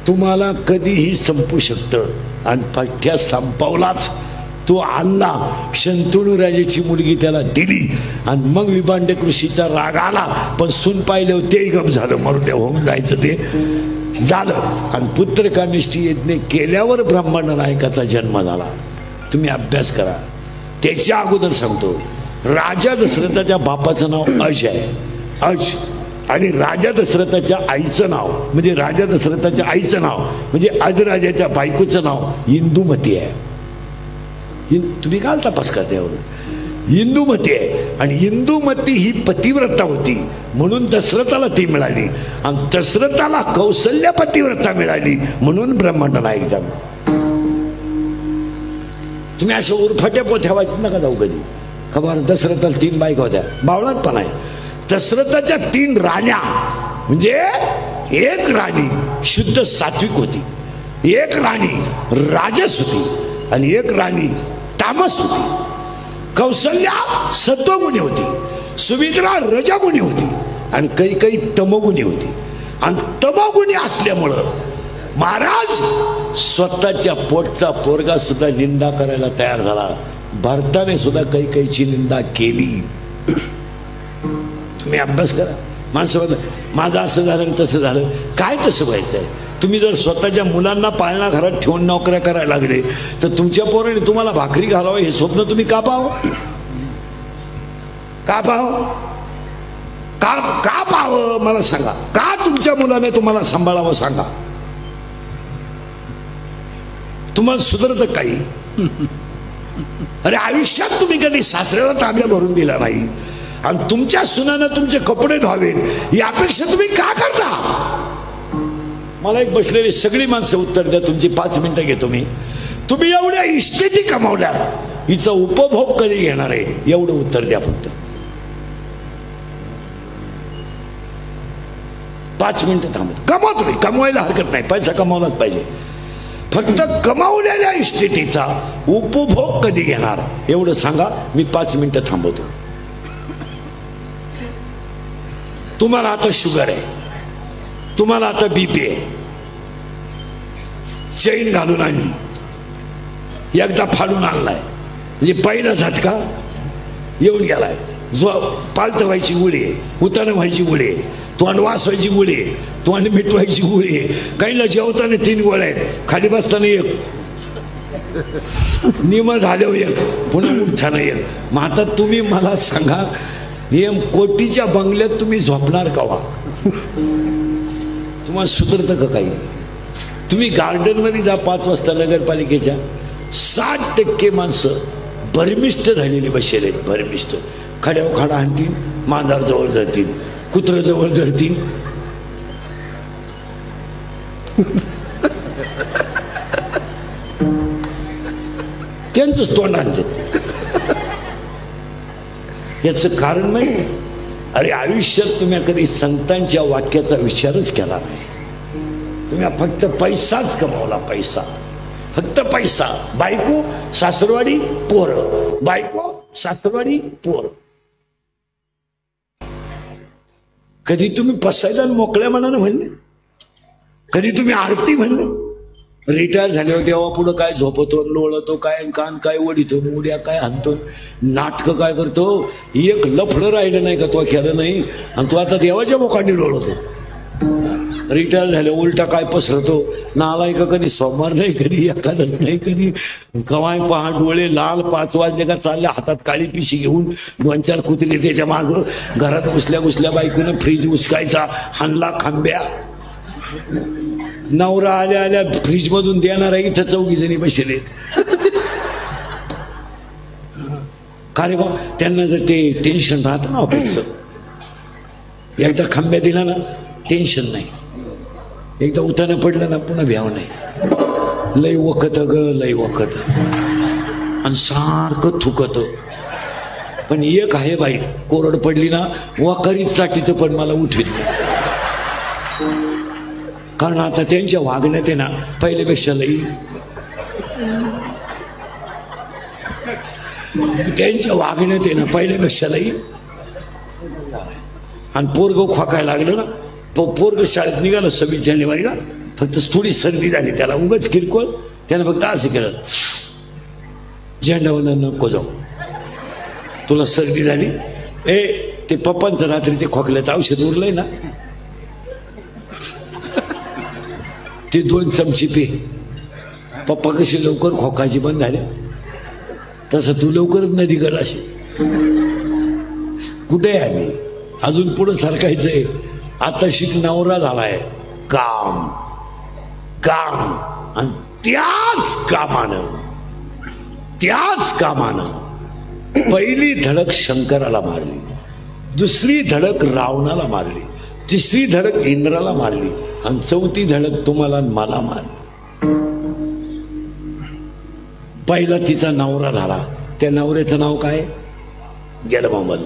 तुम्हाला कधीही संपू शकतं, आणि पठ्ठ्या संपवलाच. तो आणला, शंतनू राजाची मुलगी त्याला दिली, आणि मग विभांडक ऋषीचा राग आला, पण सून पाहिलं तेही गम झालं, मरून होऊन जायचं ते झालं. आणि पुत्र कामेष्टी यज्ञ केल्यावर ब्राह्मण नायकाचा जन्म झाला. तुम्ही अभ्यास करा. त्याच्या अगोदर सांगतो, राजा दशरथाच्या बापाचं नाव अज आहे, अज. आणि राजा दशरथाच्या आईचं नाव म्हणजे राजा दशरथाच्या आईचं नाव म्हणजे अजराजाच्या बायकोचं नाव इंदुमती आहे. तुम्ही काल तपास करता यावर. इंदुमती आहे, आणि इंदुमती ही पतिव्रता होती म्हणून दशरथाला ती मिळाली, आणि दशरथाला कौसल्या पतिव्रता मिळाली म्हणून ब्रह्मांड नायक झाला. तुम्ही असं उरफाट्या पोथ्या वाचत नका जाऊ कधी. खबर दशरथाला 3 बायका होत्या, बावळात पण आहे. दशरथाच्या 3 राण्या म्हणजे एक राणी शुद्ध सात्विक होती, एक राणी राजस होती, आणि एक राणी तामस होती. कौसल्या सत्वगुणी होती, सुमित्रा रजगुणी होती, आणि काही तमगुणी होती. आणि तमगुणी असल्यामुळं महाराज स्वतःच्या पोटचा पोरगा सुद्धा निंदा करायला तयार झाला. भारताने सुद्धा काहीची निंदा केली. तुम्ही अभ्यास करा. माणसं माझं असं झालं तसं झालं, काय तसं व्हायचंय? तुम्ही जर स्वतःच्या मुलांना पाळणा घरात ठेवून नोकऱ्या करायला लागले तर तुमच्या पोराने तुम्हाला भाकरी घालावं हे स्वप्न तुम्ही का पाहावं? का पाहावं? का पाहावं मला सांगा. का तुमच्या मुलाने तुम्हाला सांभाळावं सांगा. तुम्हाला सुधरत काही? अरे आयुष्यात तुम्ही कधी सासऱ्याला तांब्या भरून दिला नाही, आणि तुमच्या सुनानं तुमचे कपडे धुवावेत यापेक्षा तुम्ही का करता? मला एक बसलेली सगळी माणसं उत्तर द्या. तुमची 5 मिनिटं घेतो मी. तुम्ही एवढ्या इस्टेटी कमावल्या, हिचा उपभोग कधी घेणार आहे एवढं उत्तर द्या फक्त. 5 मिनिटं थांबत. कमवा तुम्ही, कमवायला हरकत नाही, पैसा कमावलाच पाहिजे. फक्त कमावलेल्या इस्टेटीचा उपभोग कधी घेणार एवढं सांगा. मी 5 मिनिटं थांबवतो. तुम्हाला आता शुगर आहे, तुम्हाला आता बीपी आहे, चैन घालून आणली, एकदा फाडून आणलाय, म्हणजे पहिला झटका येऊन गेलाय. जो पालत व्हायची गोळी आहे, उतानं व्हायची गोळी आहे, तोंड वास व्हायची गोळी आहे, तोंड मिटवायची गोळी आहे. काहीला जेवताना 3 गोळ्या आहेत, खाली बसताना 1, निम झाल्यावर 1, पुन्हा उठताना 1. मग आता तुम्ही मला सांगा, कोटीच्या बंगल्यात तुम्ही झोपणार कवा? तुम्हाला सुधरतं का काही? तुम्ही गार्डन मध्ये जा 5 वाजता नगरपालिकेच्या, 60% माणसं भरमिष्ट झालेली बसलेले आहेत. भरमिष्ट खड्यावर खाडा आणतील, मांजर जवळ धरतील, कुत्र जवळ धरतील. त्यांचंच तोंड आणतात. याचं कारण नाही. अरे आयुष्यात तुम्ही कधी संतांच्या वाक्याचा विचारच केला नाही. तुम्ही फक्त पैसाच कमावला, पैसा, फक्त पैसा. बायको सासरवाडी पोरं, बायको सासरवाडी पोरं. कधी तुम्ही पसायला मोकळ्या मनानं म्हणले? कधी तुम्ही आरती म्हणले? रिटायर झाल्यावर तेव्हा पुढं काय झोपतो, लोळतो काय, कान काय ओढितो, उड्या काय हाणतो, नाटकं काय करतो. एक लफडं राहिलं नाही का तो केलं नाही, आणि तो आता देवाच्या मोकांनी लोळतो. रिटायर झाले उलटा काय पसरतो, नालाय का कधी सोमवार नाही, कधी एखादच नाही, कधी कवाय पहाट डोळे लाल, 5 वाजले का चालले हातात काळी पिशी घेऊन 2-4 कुत्रे त्याच्या माग. घरात घुसल्या बायकोनं फ्रीज उचकायचा, हाणला खांब्या. नवरा आल्या फ्रीज मधून देणारा इथं 4 जणी बसले. का रे बा, त्यांना जर ते टेन्शन राहतं ना ऑफिसचं, एकदा खांब्या दिला ना टेन्शन नाही, एकदा उताना पडलं ना पुन्हा भ्याव नाही. लय वखत ग, लय वखत, आणि सारखं थुकत. पण एक आहे बाई, कोरड पडली ना वाकरीच साठी पण मला उठवीत नाही. कारण आता त्यांच्या वागण्यात आहे ना पहिल्यापेक्षा लई, त्यांच्या वागण्यात आहे ना पहिल्यापेक्षा लई. आणि पोरग खोकायला लागलं ना, पोरग शाळेत निघालं 26 जानेवारीला, फक्त थोडी सर्दी झाली त्याला, उगाच किरकोळ. त्यानं फक्त असं केलं, झेंडावला नको जाऊ, तुला सर्दी झाली. ते पप्पांचं रात्री ते खोकल्याचं औषध उरलंय ना, ते 2 चमचे पे. पप्पा कशी लवकर खोकायची बंद झाले, तसं तू लवकरच नदी कर अशी. कुठे आहे आम्ही, अजून पुढे सरकायचंय. आता शिक नवरा झालाय, काम काम, आणि त्याच कामानं पहिली धडक शंकराला मारली, दुसरी धडक रावणाला मारली, तिसरी धडक इंद्राला मारली, आणि 4थी धडक तुम्हाला मला मारली. पहिला तिचा नवरा झाला, त्या नवऱ्याचं नाव काय, गेलं मोहम्मद.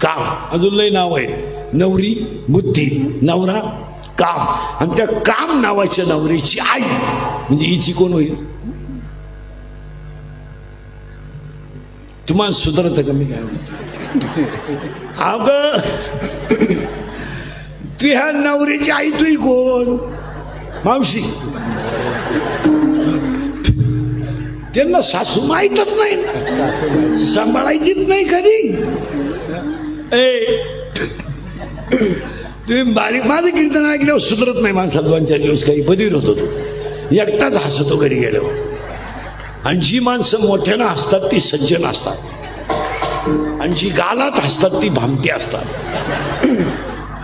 काम, अजून लय नाव आहे, नवरी बुद्धी, नवरा काम. आणि त्या काम नावाच्या नवरीची आई म्हणजे हिची कोण होईल. तुम्हाला सुधारत का मी काय, अग तुझ्या नवरीची आई तुही कोण, मावशी. त्यांना सासू माहीतच नाही, सांभाळायचीच नाही कधी. तुम्ही बारीक माझं कीर्तन ऐकल्यावर सुधरत नाही माणसाला 2-4 दिवस, काही बधीर होतो तो, एकटाच हसतो घरी गेल्यावर. आणि जी माणसं मोठ्यानं हसतात ती सज्जन असतात, आणि जी गालात हसतात ती भामटी असतात.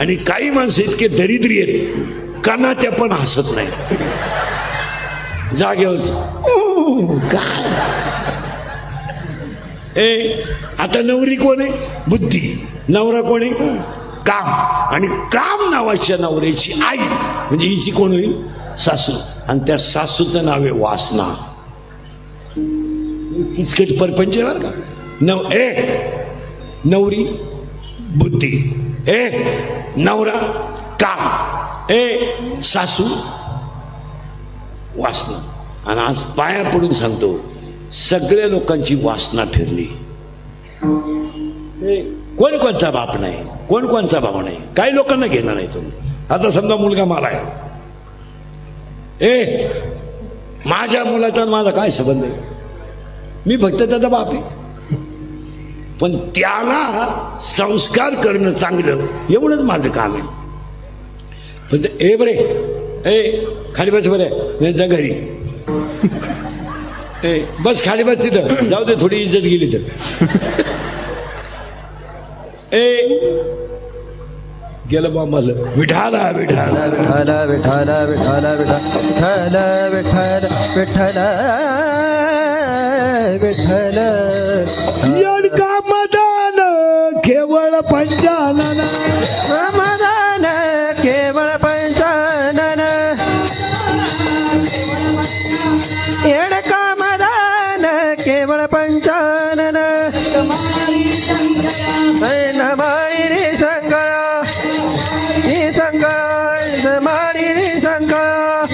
आणि काही माणसं इतके दरिद्री आहेत, काना त्या पण हसत नाही, जागेवर. आता नवरी कोण आहे, बुद्धी. नवरा कोण आहे, काम. आणि काम नावाच्या नवऱ्याची आई म्हणजे हिची कोण होईल, सासू. आणि त्या सासूचं नाव आहे वासना. इचकट परपंच बर का. नवरी बुद्धी, नवरा काम, सासू वासना. आणि आज पाया पडून सांगतो, सगळ्या लोकांची वासना फिरली. कोण कोणचा बाप नाही, कोण कोणचा भाव नाही, काही लोकांना घेणार नाही तुम्ही. आता समजा मुलगा मला आहे, माझ्या मुलाचा माझा काय संबंध आहे, मी फक्त त्याचा बाप आहे. पण त्याला संस्कार करणं चांगलं एवढंच माझं काम आहे. पण बरे खाली बस, बरे मी जा घरी, बस खाली बस, तिथं जाऊ दे, थोडी इज्जत गेली तर. गेलं बा माझं. विठाला विठाला विठाला विठाला विठाला विठाला विठाला विठाला विठाला. येडका मदान केवळ पंचानन, मदान केवळ पंचानन. येडका मदान केवळ पंचानन. मारी रे संगळा, हे संगळा मारी रे संगळा.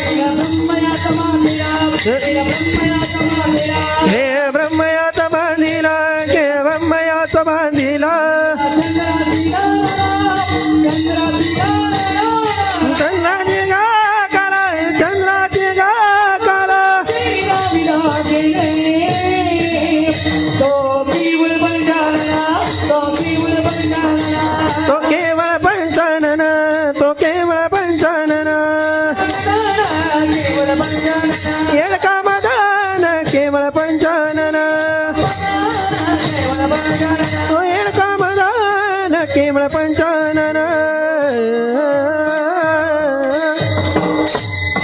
हे ब्रह्मयात बांधिला, हे ब्रह्मयात बांधिला. चंद्राची गा काला, चंद्राची गा काला. कामदान केवळ पंचानन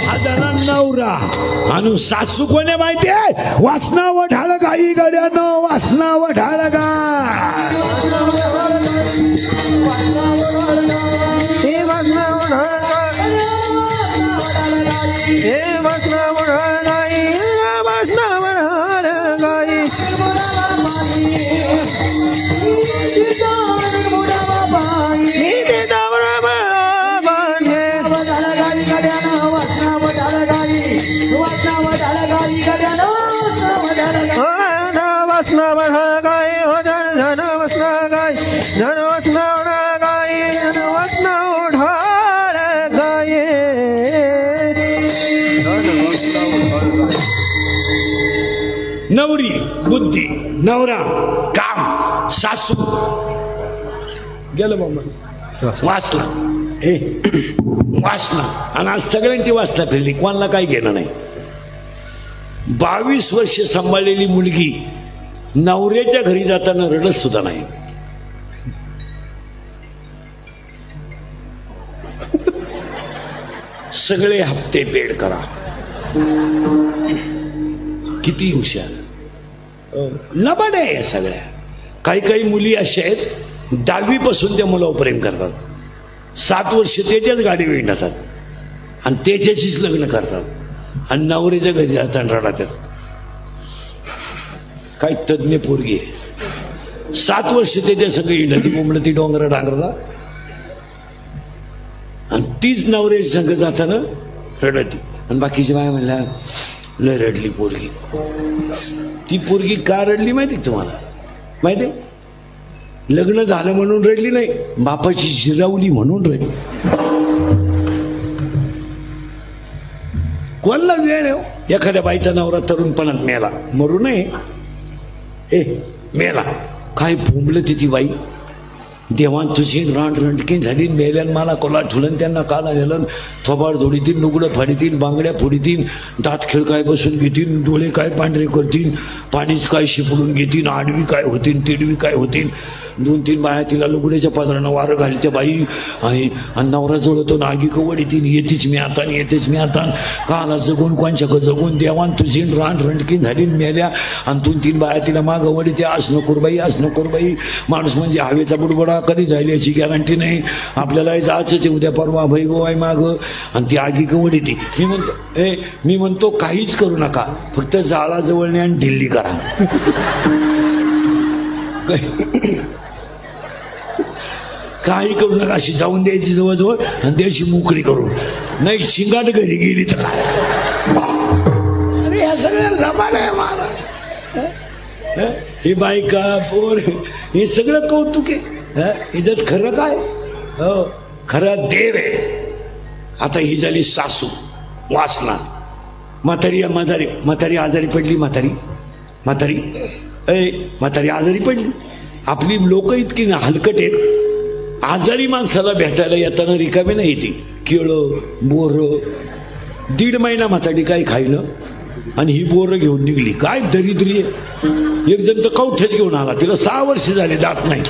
हा झाला नवरा. आणि सासू कोणी माहितीये? वासना वढाळ गाई गड्यानं, वासना वढाळ गाय. हे वासना वढाळ गाई, हे वासना वढाळ गाई, वासना वढाळ गाई. वासना वढाळ गाई हो धन धन वासना गाई, धन वासना वढाळ गाई, धन वासना वढाळ गाई. नवरी बुद्धी, नवरा काम, सासू गेलं बाबा वासना. हे वासना. आणि आज सगळ्यांची वासना फिरली, कोणाला काही घेणं नाही. 22 वर्ष सांभाळलेली मुलगी नवऱ्याच्या घरी जाताना रडत सुद्धा नाही. सगळे हप्ते पेड करा. किती हुशार लबाड आहे सगळ्या. काही काही मुली अशा आहेत 10वी पासून त्या मुलावर प्रेम करतात. 7 वर्ष त्याच्याच गाडी विणतात आणि त्याच्याशीच लग्न करतात आणि नवऱ्याच्या घरी जाताना रडतात. काही तज्ञ पोरगी आहे 7 वर्ष त्याच्या सगळी इंडती मुंबळती डोंगरा डांगरला आणि तीच नवऱ्याच्या संग जाताना रडती. आणि बाकीची बाय म्हणल्या लय रडली पोरगी. ती पोरगी का रडली माहिती तुम्हाला? माहिती? लग्न झालं म्हणून रडली नाही, बापाची जिरावली म्हणून रडली. कोणला वेळ आहे? एखाद्या बाईचा नवरा तरुणपणात मेला, मरू नये. मेला काय भोंबलं ती बाई. देवान तुझी रांड रंडकी झाली, मेल्यान मला कोला ठुलन, त्यांना काला नेलं, थोबाड जोडीतील, नुगडं फाडीतील, बांगड्या फोडीतील, दात खिळ काय बसून घेतील, डोळे काय पांढरे करतील, पाणीच काय शिपडून घेतील, आडवी काय होतील, तिडवी काय होतील. 2-3 बाया तिला लुगड्याच्या पात्रानं वारं घालीच्या बाई आहे. आणि नवरा जोडतो नागी कवड येतील, येतेच मी आता, येतेच मी आता, काला जगून कोणच्या जगून देवान तुझी रांड रंडकी झाली मेल्या. आणि 2-3 बाया तिला मागं वडीते, आज नको बाई, आज नको बाई. माणूस म्हणजे हवेचा बुडबुडा, कधी जाईल याची गॅरंटी नाही. आपल्याला जायचंच उद्या परवा भाई गो आहे मागं. आणि ती आगी कवड येते. मी म्हणतो काहीच करू नका, फक्त जाळाजवळ नाही आणि ढिल्ली करा. काही करू नका, अशी जाऊन द्यायची जवळजवळ आणि द्यायची मोकळी करून. नाही शिंगाट घरी गेली तर काय. अरे या सगळ्या लबाड आहे मला. हे बायका पोर हे सगळं कौतुक आहे. हिच्यात खरं काय? हो खरं देव आहे. आता ही झाली सासू वासना. म्हातारी आजारी पडली. म्हातारी आजारी पडली. आपली लोक इतकी हलकट आहेत, आजारी माणसाला भेटायला येताना रिकामी नाही ती. केळं बोर 1.5 महिना म्हातारी काय खायलं आणि ही बोरं घेऊन निघली. काय दरिद्री आहे. एक जण तर कवठ्याच घेऊन आला, तिला 6 वर्ष झाले दात नाही.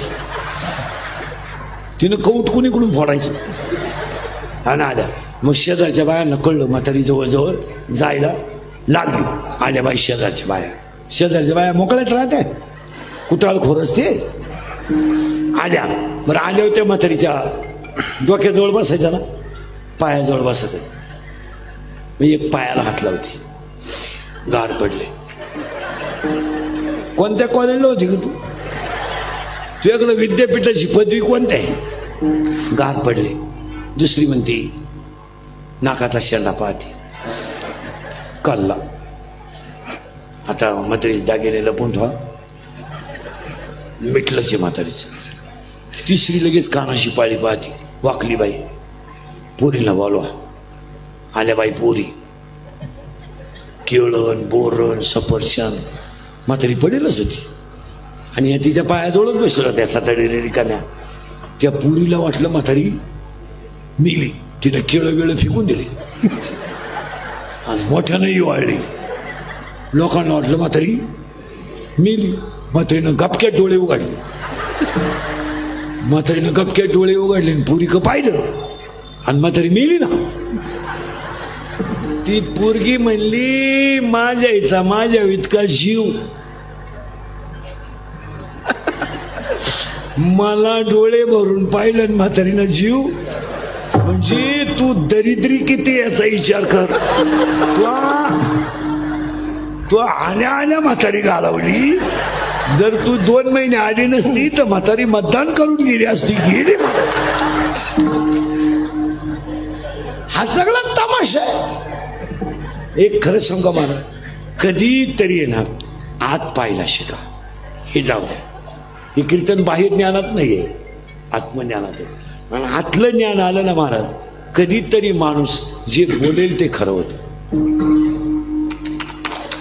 तिनं कौट कुणीकडून फोडायचं. हा ना आल्या. मग शेजारच्या बायांना कळलं म्हातारी जवळजवळ जायला लागली. आल्या बाई शेजारच्या बाया मोकळ्यात राहते, कुटाळ खोरच ते. आल्या बरं आल्या होत्या. म्हातारीच्या डोक्याजवळ बसायच्या ना, पायाजवळ बसत. मी एक पायाला हात लावते, गार पडले. कोणत्या कॉलेजला होती का तू? तुझ्याकडं विद्यापीठाची पदवी कोणत्या आहे? गार पडले. दुसरी म्हणते नाकाचा शेंडा पाहते, कल्ला. आता म्हातारी दागिने लपून ठेवा, मिटलंच आहे म्हातारीचं. तिसरी लगेच कानाशी पाळी पाहते, वाकली बाई. पोरीला बोलवा. आल्या बाई पोरी, केळण बोरण सफरचंद. म्हातारी पडेलच होती आणि या तिच्या पायाजवळच बसला त्या साताडी रिकाम्या. त्या पोरीला वाटलं म्हातारी मिली, तिने केळं वेळ फेकून दिले आणि मोठ्यानंही वाळली. लोकांना वाटलं म्हातारी मिली. म्हातारीनं गपक्यात डोळे उघडले. म्हातारीनं गपक्यात डोळे उघडले आणि पोरीक पाहिलं आणि म्हातारी मेली ना. ती पोरगी म्हणली माझ्या इतका जीव मला डोळे भरून पाहिलं आणि म्हातारीनं जीव. म्हणजे तू दरिद्री किती याचा विचार कर. तू आण्या म्हातारी घालवली. जर तू 2 महिने आली नसती तर म्हातारी मतदान करून गेली असती. गेली. हा सगळा तमाशा आहे. एक खरं सांगा मला, कधीतरी येणार आत पाहायला शिका. हे जाऊ द्या, हे कीर्तन बाहेर ज्ञानात नाहीये, आत्मज्ञानात आहे. आणि आतलं ज्ञान आलं ना महाराज, कधीतरी माणूस जे बोलेल ते खरं होतं.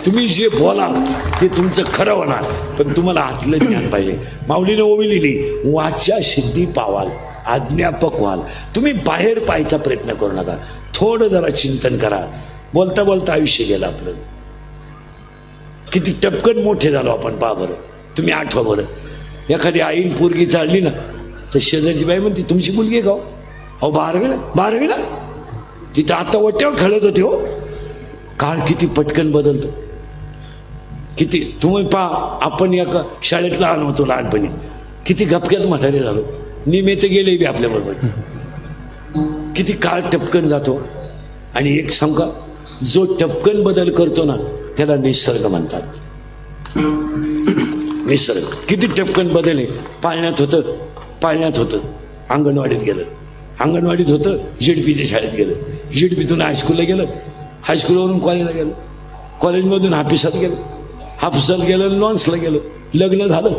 तुम्ही जे बोलाल ते तुमचं खरं होणार, पण तुम्हाला आतलं ज्ञान पाहिजे. माऊलीने ओवी लिहिली, वाचा सिद्धी पावाल आज्ञापक व्हाल. तुम्ही बाहेर पाहायचा प्रयत्न करू नका, थोडं जरा चिंतन करा. बोलता बोलता आयुष्य गेलं आपलं. किती टपकन मोठे झालो आपण, पहा बरं. तुम्ही आठवा बरं, एखादी आईन पोरगी चालली ना तर शेजारची बाई म्हणते तुमची मुलगी आहे का? अहो 12वीला. तिथं आता वट्यावर खेळत होते. हो, काळ किती पटकन बदलतो. किती तुम्ही पहा, आपण एका शाळेत लहान होतो लहानपणी, किती गपक्यात म्हातारे झालो. निमे तर गेले बी आपल्या बरोबर. किती काळ टपकन जातो. आणि एक सांगा, जो टपकन बदल करतो ना त्याला निसर्ग म्हणतात. निसर्ग किती टपकन बदल आहे. पाळण्यात होतं अंगणवाडीत गेलं, अंगणवाडीत होतं जेडपीच्या शाळेत गेलं, जेडपीतून हायस्कूलला गेलं, हायस्कूलवरून कॉलेजला गेलं, कॉलेजमधून हापिसात गेलं, लॉन्सला गेलं, लग्न झालं,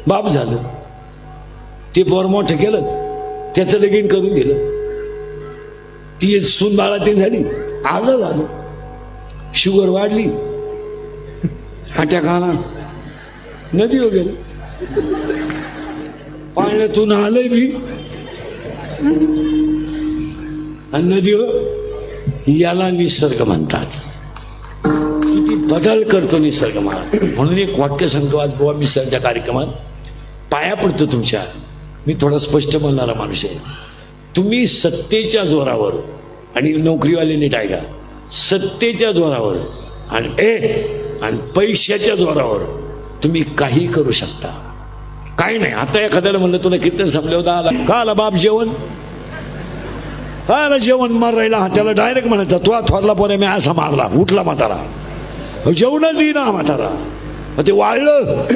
बाप झालं, ते पोर मोठं केलं, त्याचं लगीन करून गेलं, ती सून बाळातीन झाली, आजार झालं, शुगर वाढली, अटॅक आला, नदीवर गेलं, पाण्यातून आलंय बी आणि नदीवर. याला निसर्ग म्हणतात. किती बदल करतो निसर्ग मला. म्हणून एक वाक्य सांगतो आज गोवा मिसळच्या कार्यक्रमात, पाया पडतो तुमच्या. मी थोडा स्पष्ट बोलणारा माणूस आहे. तुम्ही सत्तेच्या जोरावर, आणि नोकरीवाले नीट ऐका, सत्तेच्या जोरावर आणि पैशाच्या जोरावर तुम्ही काही करू शकता. काही नाही. आता एखाद्याला म्हणलं तुला कीर्तन संपले होता, आला का आला बाप जेवण, आला जेवण मार राहिला, त्याला डायरेक्ट म्हणायचा तू थोरला पोरे मी असा मारला, उठला म्हातारा, जेवणच देईना म्हातारा. ते वाळलं.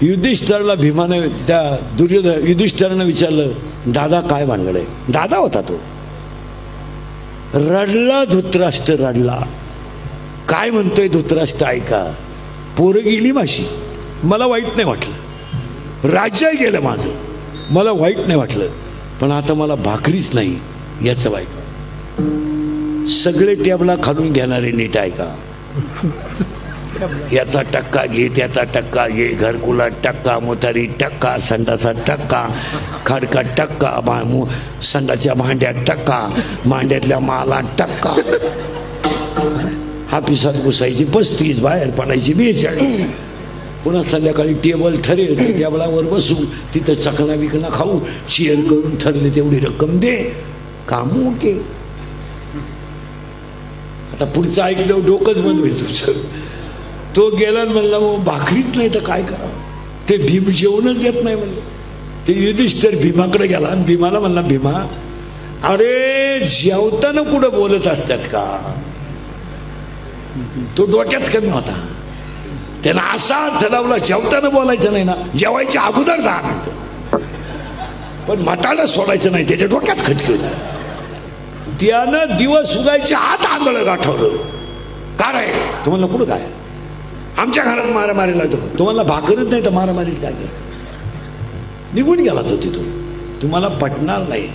युधिष्ठिरला भीमाने त्या युधिष्ठिरानं विचारलं, दादा काय भानगड आहे? दादा होता तो. रडला धृतराष्ट्र, रडला. काय म्हणतोय धृतराष्ट्र ऐका, पोरं गेली माझी, मला वाईट नाही वाटलं, राज्य गेलं माझं, मला वाईट नाही वाटलं, पण आता मला भाकरीच नाही याचं वाईट. सगळे टेबला खालून घेणारे नीट ऐका. याचा टक्का घे, त्याचा टक्का घे, घरकुला टक्का, मोतारी टक्का, संडाचा टक्का, खडका टक्का, संडाच्या भांड्यात टक्का, भांड्यातल्या माला टक्का, हापिसात घुसायची 35, बाहेर पडायची 42. पुन्हा संध्याकाळी टेबल ठरेल, टेबलावर बसू, तिथं चकणा बिकणा खाऊ, शेअर करून ठरले तेवढी रक्कम दे, काम ओके. आता पुढचं ऐकलं डोकंच बंद होईल तुझं. तो गेला म्हणला मग भाकरीच नाही तर काय करा, ते भीम जेवणच देत नाही म्हणलं. ते युधिष्ठिर भीमाकडे गेला आणि भीमाला म्हणला, भीमा अरे जेवताना कुठं बोलत असतात का? तो डोक्यात कमी होता. त्याला असा अर्थ लावला, जेवताना बोलायचं नाही ना, जेवायच्या अगोदर 10 मिनिटं, पण मताला सोडायचं नाही, त्याच्या डोक्यात खटकी होती. त्यानं दिवस उगायच्या आत आंधळं गाठवलं. काय आहे तुम्हाला? कुठं काय? आमच्या घरात मारामारी लागतो, तुम्हाला भाकरच नाही तर मारामारीच काय करतो? निघून गेला तो तिथून. तुम्हाला पटणार नाही,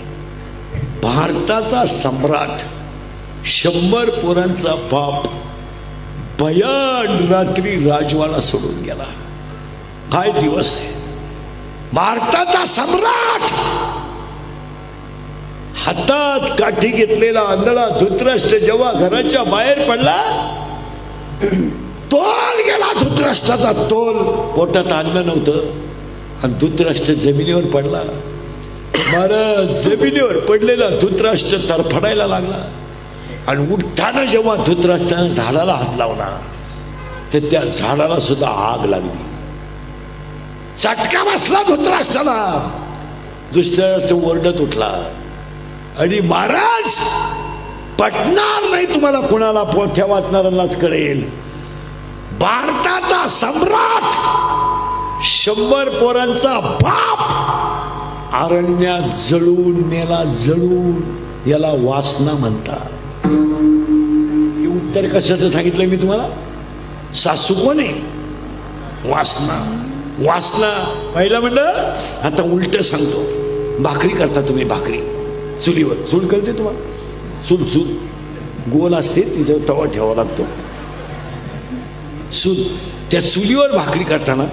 भारताचा सम्राट, 100 पोरांचा बाप, भयान रात्री राजवाडा सोडून गेला. काय दिवस आहे! भारताचा सम्राट, हातात काठी घेतलेला आंधळा धृतराष्ट्र जेव्हा घराच्या बाहेर पडला, तोल गेला धृतराष्ट्राचा, तोल पोटात आणलं नव्हतं आणि धृतराष्ट्र जमिनीवर पडला. महाराज जमिनीवर पडलेला धृतराष्ट्र तरफडायला लागला आणि उठताना जेव्हा धृतराष्ट्रानं झाडाला हात लावला तर त्या झाडाला सुद्धा आग लागली. चटका बसला धृतराष्ट्राला. धृतराष्ट्र ओरडत उठला आणि महाराज पटणार नाही तुम्हाला, कुणाला पोथ्या वाचणाऱ्यांनाच कळेल. भारताचा सम्राट 100 पोरांचा बाप अरण्यात जळून मेला, जळून. याला वासना म्हणतात. हे उत्तर कशाचं सांगितलंय मी तुम्हाला? सासू कोण आहे? वासना. वासना पहिला म्हणलं. आता उलट सांगतो. भाकरी करता तुम्ही, भाकरी चुलीवर. चूल कळते तुम्हाला? चूल चूल गोल असते, तिच्यावर तवा ठेवावा लागतो. चूल. त्या चुलीवर भाकरी करताना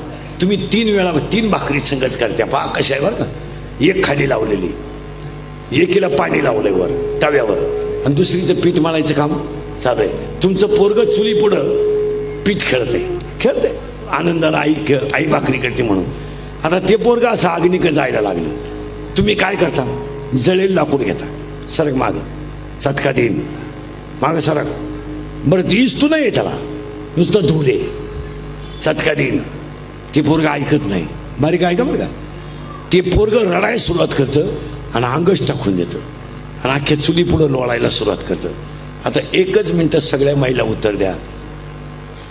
तुम्ही 3 वेळा 3 भाकरी संगच करत्या. पहा कशा आहे बरं का. एक खाली लावलेली, एकीला पाणी लावलंय वर तव्यावर आणि दुसरीचं पीठ मळायचं काम चालू आहे. तुमचं पोरग चुली पुढं पीठ खेळते आनंदाला. आई भाकरी करते म्हणून. आता ते पोरग असं अग्निक जायला लागलं. तुम्ही काय करता? जळेल लाकूड घेता. सरक माग, चटका देईन, माग सरक. बरं दिस तू नाही त्याला, नुसतं धुरे चटका देईन. ते पोरग ऐकत नाही. बारीक ऐका बरं का. ते पोरग रडायला सुरुवात करतं आणि अंगच टाकून देतं आणि अख्ख्या चुली पुढं लोळायला सुरुवात करतं. आता 1च मिनिटात सगळ्या महिला उत्तर द्या.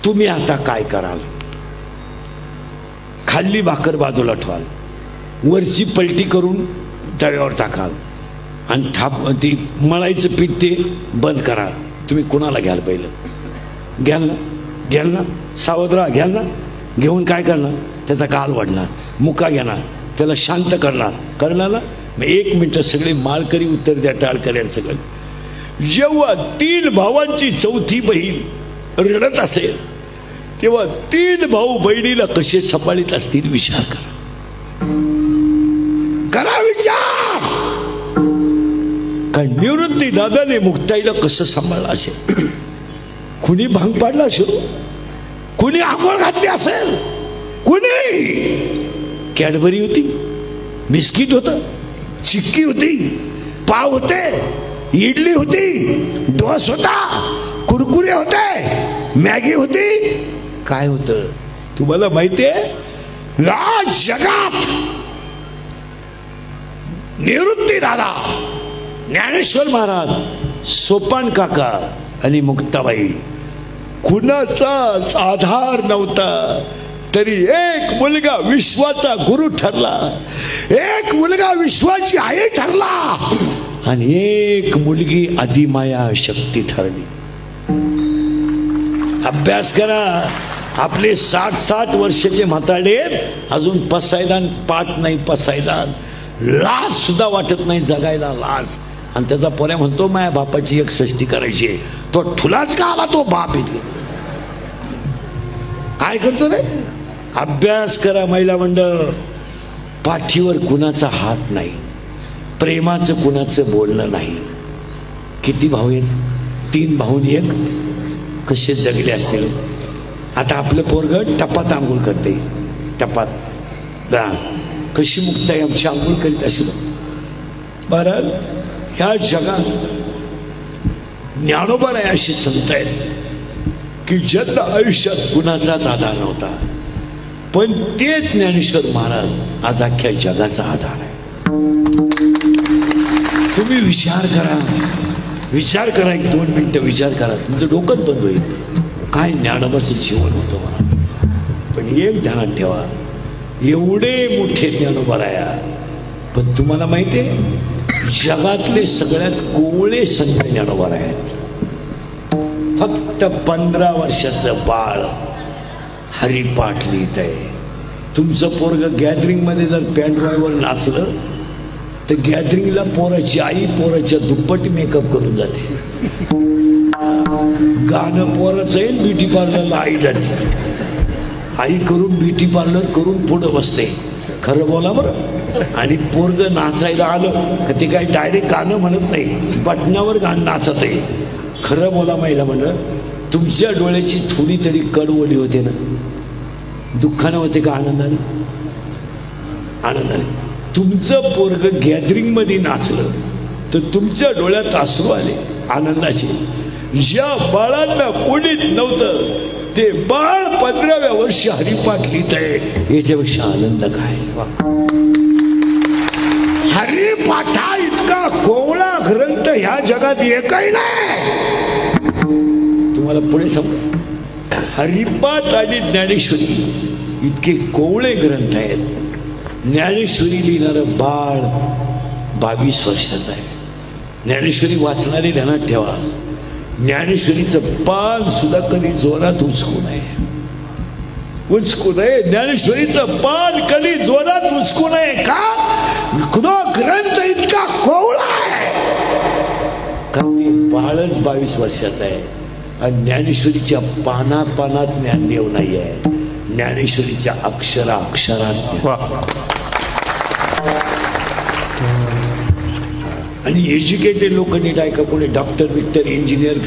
तुम्ही आता काय कराल? खाल्ली भाकर बाजूला ठेवाल, वरची पलटी करून तव्यावर टाकाल आणि ती मळायचं पीठ ते बंद करा. तुम्ही कुणाला घ्याल? पहिलं घ्याल ना, सावध राहा. घ्याल ना. घेऊन काय करणार? त्याचा गाल वाढणार, मुका घेणार, त्याला शांत करणार ना. मग 1 मिनिट सगळे माळकरी उत्तर द्या, टाळकऱ्या सगळं. जेव्हा 3 भावांची 4थी बहीण रडत असेल तेव्हा 3 भाऊ बहिणीला कसे सांभाळीत असतील? विचार करा विचार. कारण निवृत्ती दादाने मुक्ताईला कसं सांभाळलं असेल? कुणी भांग पाडला असेल, कुणी आंघोळ घातली असेल, कुणी कॅडबरी होती, बिस्किट होतं, चिक्की होती, पाव होते, इडली होती, डोस होता, कुरकुरे होते, मॅगी होती. काय होतं तुम्हाला माहितीये? राज जगात निवृत्ती दादा, ज्ञानेश्वर महाराज, सोपान काका आणि मुक्ताबाई कुणाचाच आधार नव्हता. तरी एक मुलगा विश्वाचा गुरु ठरला, एक मुलगा विश्वाची आई ठरला आणि एक मुलगी अधिमाया शक्ती ठरली. अभ्यास करा. आपले 60-60 वर्षाचे म्हाताडे अजून पसायदान पाठ नाही. पसायदान लाज सुद्धा वाटत नाही जगायला, लाज. आणि त्याचा पोऱ्या म्हणतो माझ्या बापाची 61 करायची. तो ठुलाच का आला तो बाप इथे? काय करतो रे? अभ्यास करा महिला मंडळ. पाठीवर कुणाचा हात नाही, प्रेमाचं कुणाचं बोलणं नाही. किती भाऊ आहेत? 3 भाऊन 1. कसे जगले असतील? आता आपलं पोरग टपात आंघोळ करते, टपात. कशी मुक्ताई आमची आंघोळ करीत असेल? बरं, ह्या जगात ज्ञानोबा आहे अशी संत आहेत की ज्यांना आयुष्यात कुणाचाच आधार नव्हता, पण ते ज्ञानेश्वर महाराज आज अख्ख्या जगाचा आधार आहे. तुम्ही विचार करा, विचार करा. 1-2 मिनिटं विचार करा. तुमचं डोकंच बंद होईल. काय ज्ञानोबाचं जीवन होतं मला. पण एक ध्यानात ठेवा, एवढे मोठे ज्ञानोबा राया, पण तुम्हाला माहिती आहे जगातले सगळ्यात कोवळे संत ज्ञानोबा आहेत. फक्त 15 वर्षाचं बाळ हरिपाठ लिहित आहे. तुमचं पोरग गॅदरिंग मध्ये जर पॅन ड्रायव्हर नाचलं तर गॅदरिंगला पोराची आई पोराच्या दुप्पट मेकअप करून जाते. गाणं पोराचं आहे, ब्युटी पार्लरला आई जाते. आई करून ब्युटी पार्लर करून पुढं बसते. खरं बोला बरं. आणि पोरग नाचायला आलं का ते काही डायरेक्ट गाणं म्हणत नाही, बटनावर गाणं नाचत आहे. खरं बोला महिला म्हणलं तुमच्या डोळ्याची थोडी तरी कडवली होते ना, दुःखानं होते का आनंदाने? आनंदाने. तुमचं पोरग गॅदरिंग मध्ये नाचलं तर तुमच्या डोळ्यात अश्रू आले आनंदाचे. ज्या बाळांना कोणीच नव्हतं ते बाळ 15व्या वर्षी हरिपाठ लिहित आहे, याच्यापेक्षा आनंद काय? हरिपाठा इतका कोवळा ग्रंथ ह्या जगात एकही नाही. तुम्हाला पुढे समज, हरिपाठ आणि ज्ञानेश्वरी इतके कोवळे ग्रंथ आहेत. ज्ञानेश्वरी लिहिणारं बाळ 22 वर्षाचं आहे. ज्ञानेश्वरी वाचणारे ध्यानात ठेवा, ज्ञानेश्वरीचं पान सुद्धा कधी जोरात उचकू नये. उचकू नये, ज्ञानेश्वरीचं पान कधी जोरात उचकू नये. का? ग्रंथ इतका कोवळा आहे, कारण ते बाळच 22 वर्षाचं आहे. आणि ज्ञानेश्वरीच्या पानात ज्ञानदेव नाही आहे, ज्ञानेश्वरीच्या अक्षरात. आणि एज्युकेटेड लोक नीट ऐका. कोणी डॉक्टर बिक्टर इंजिनियर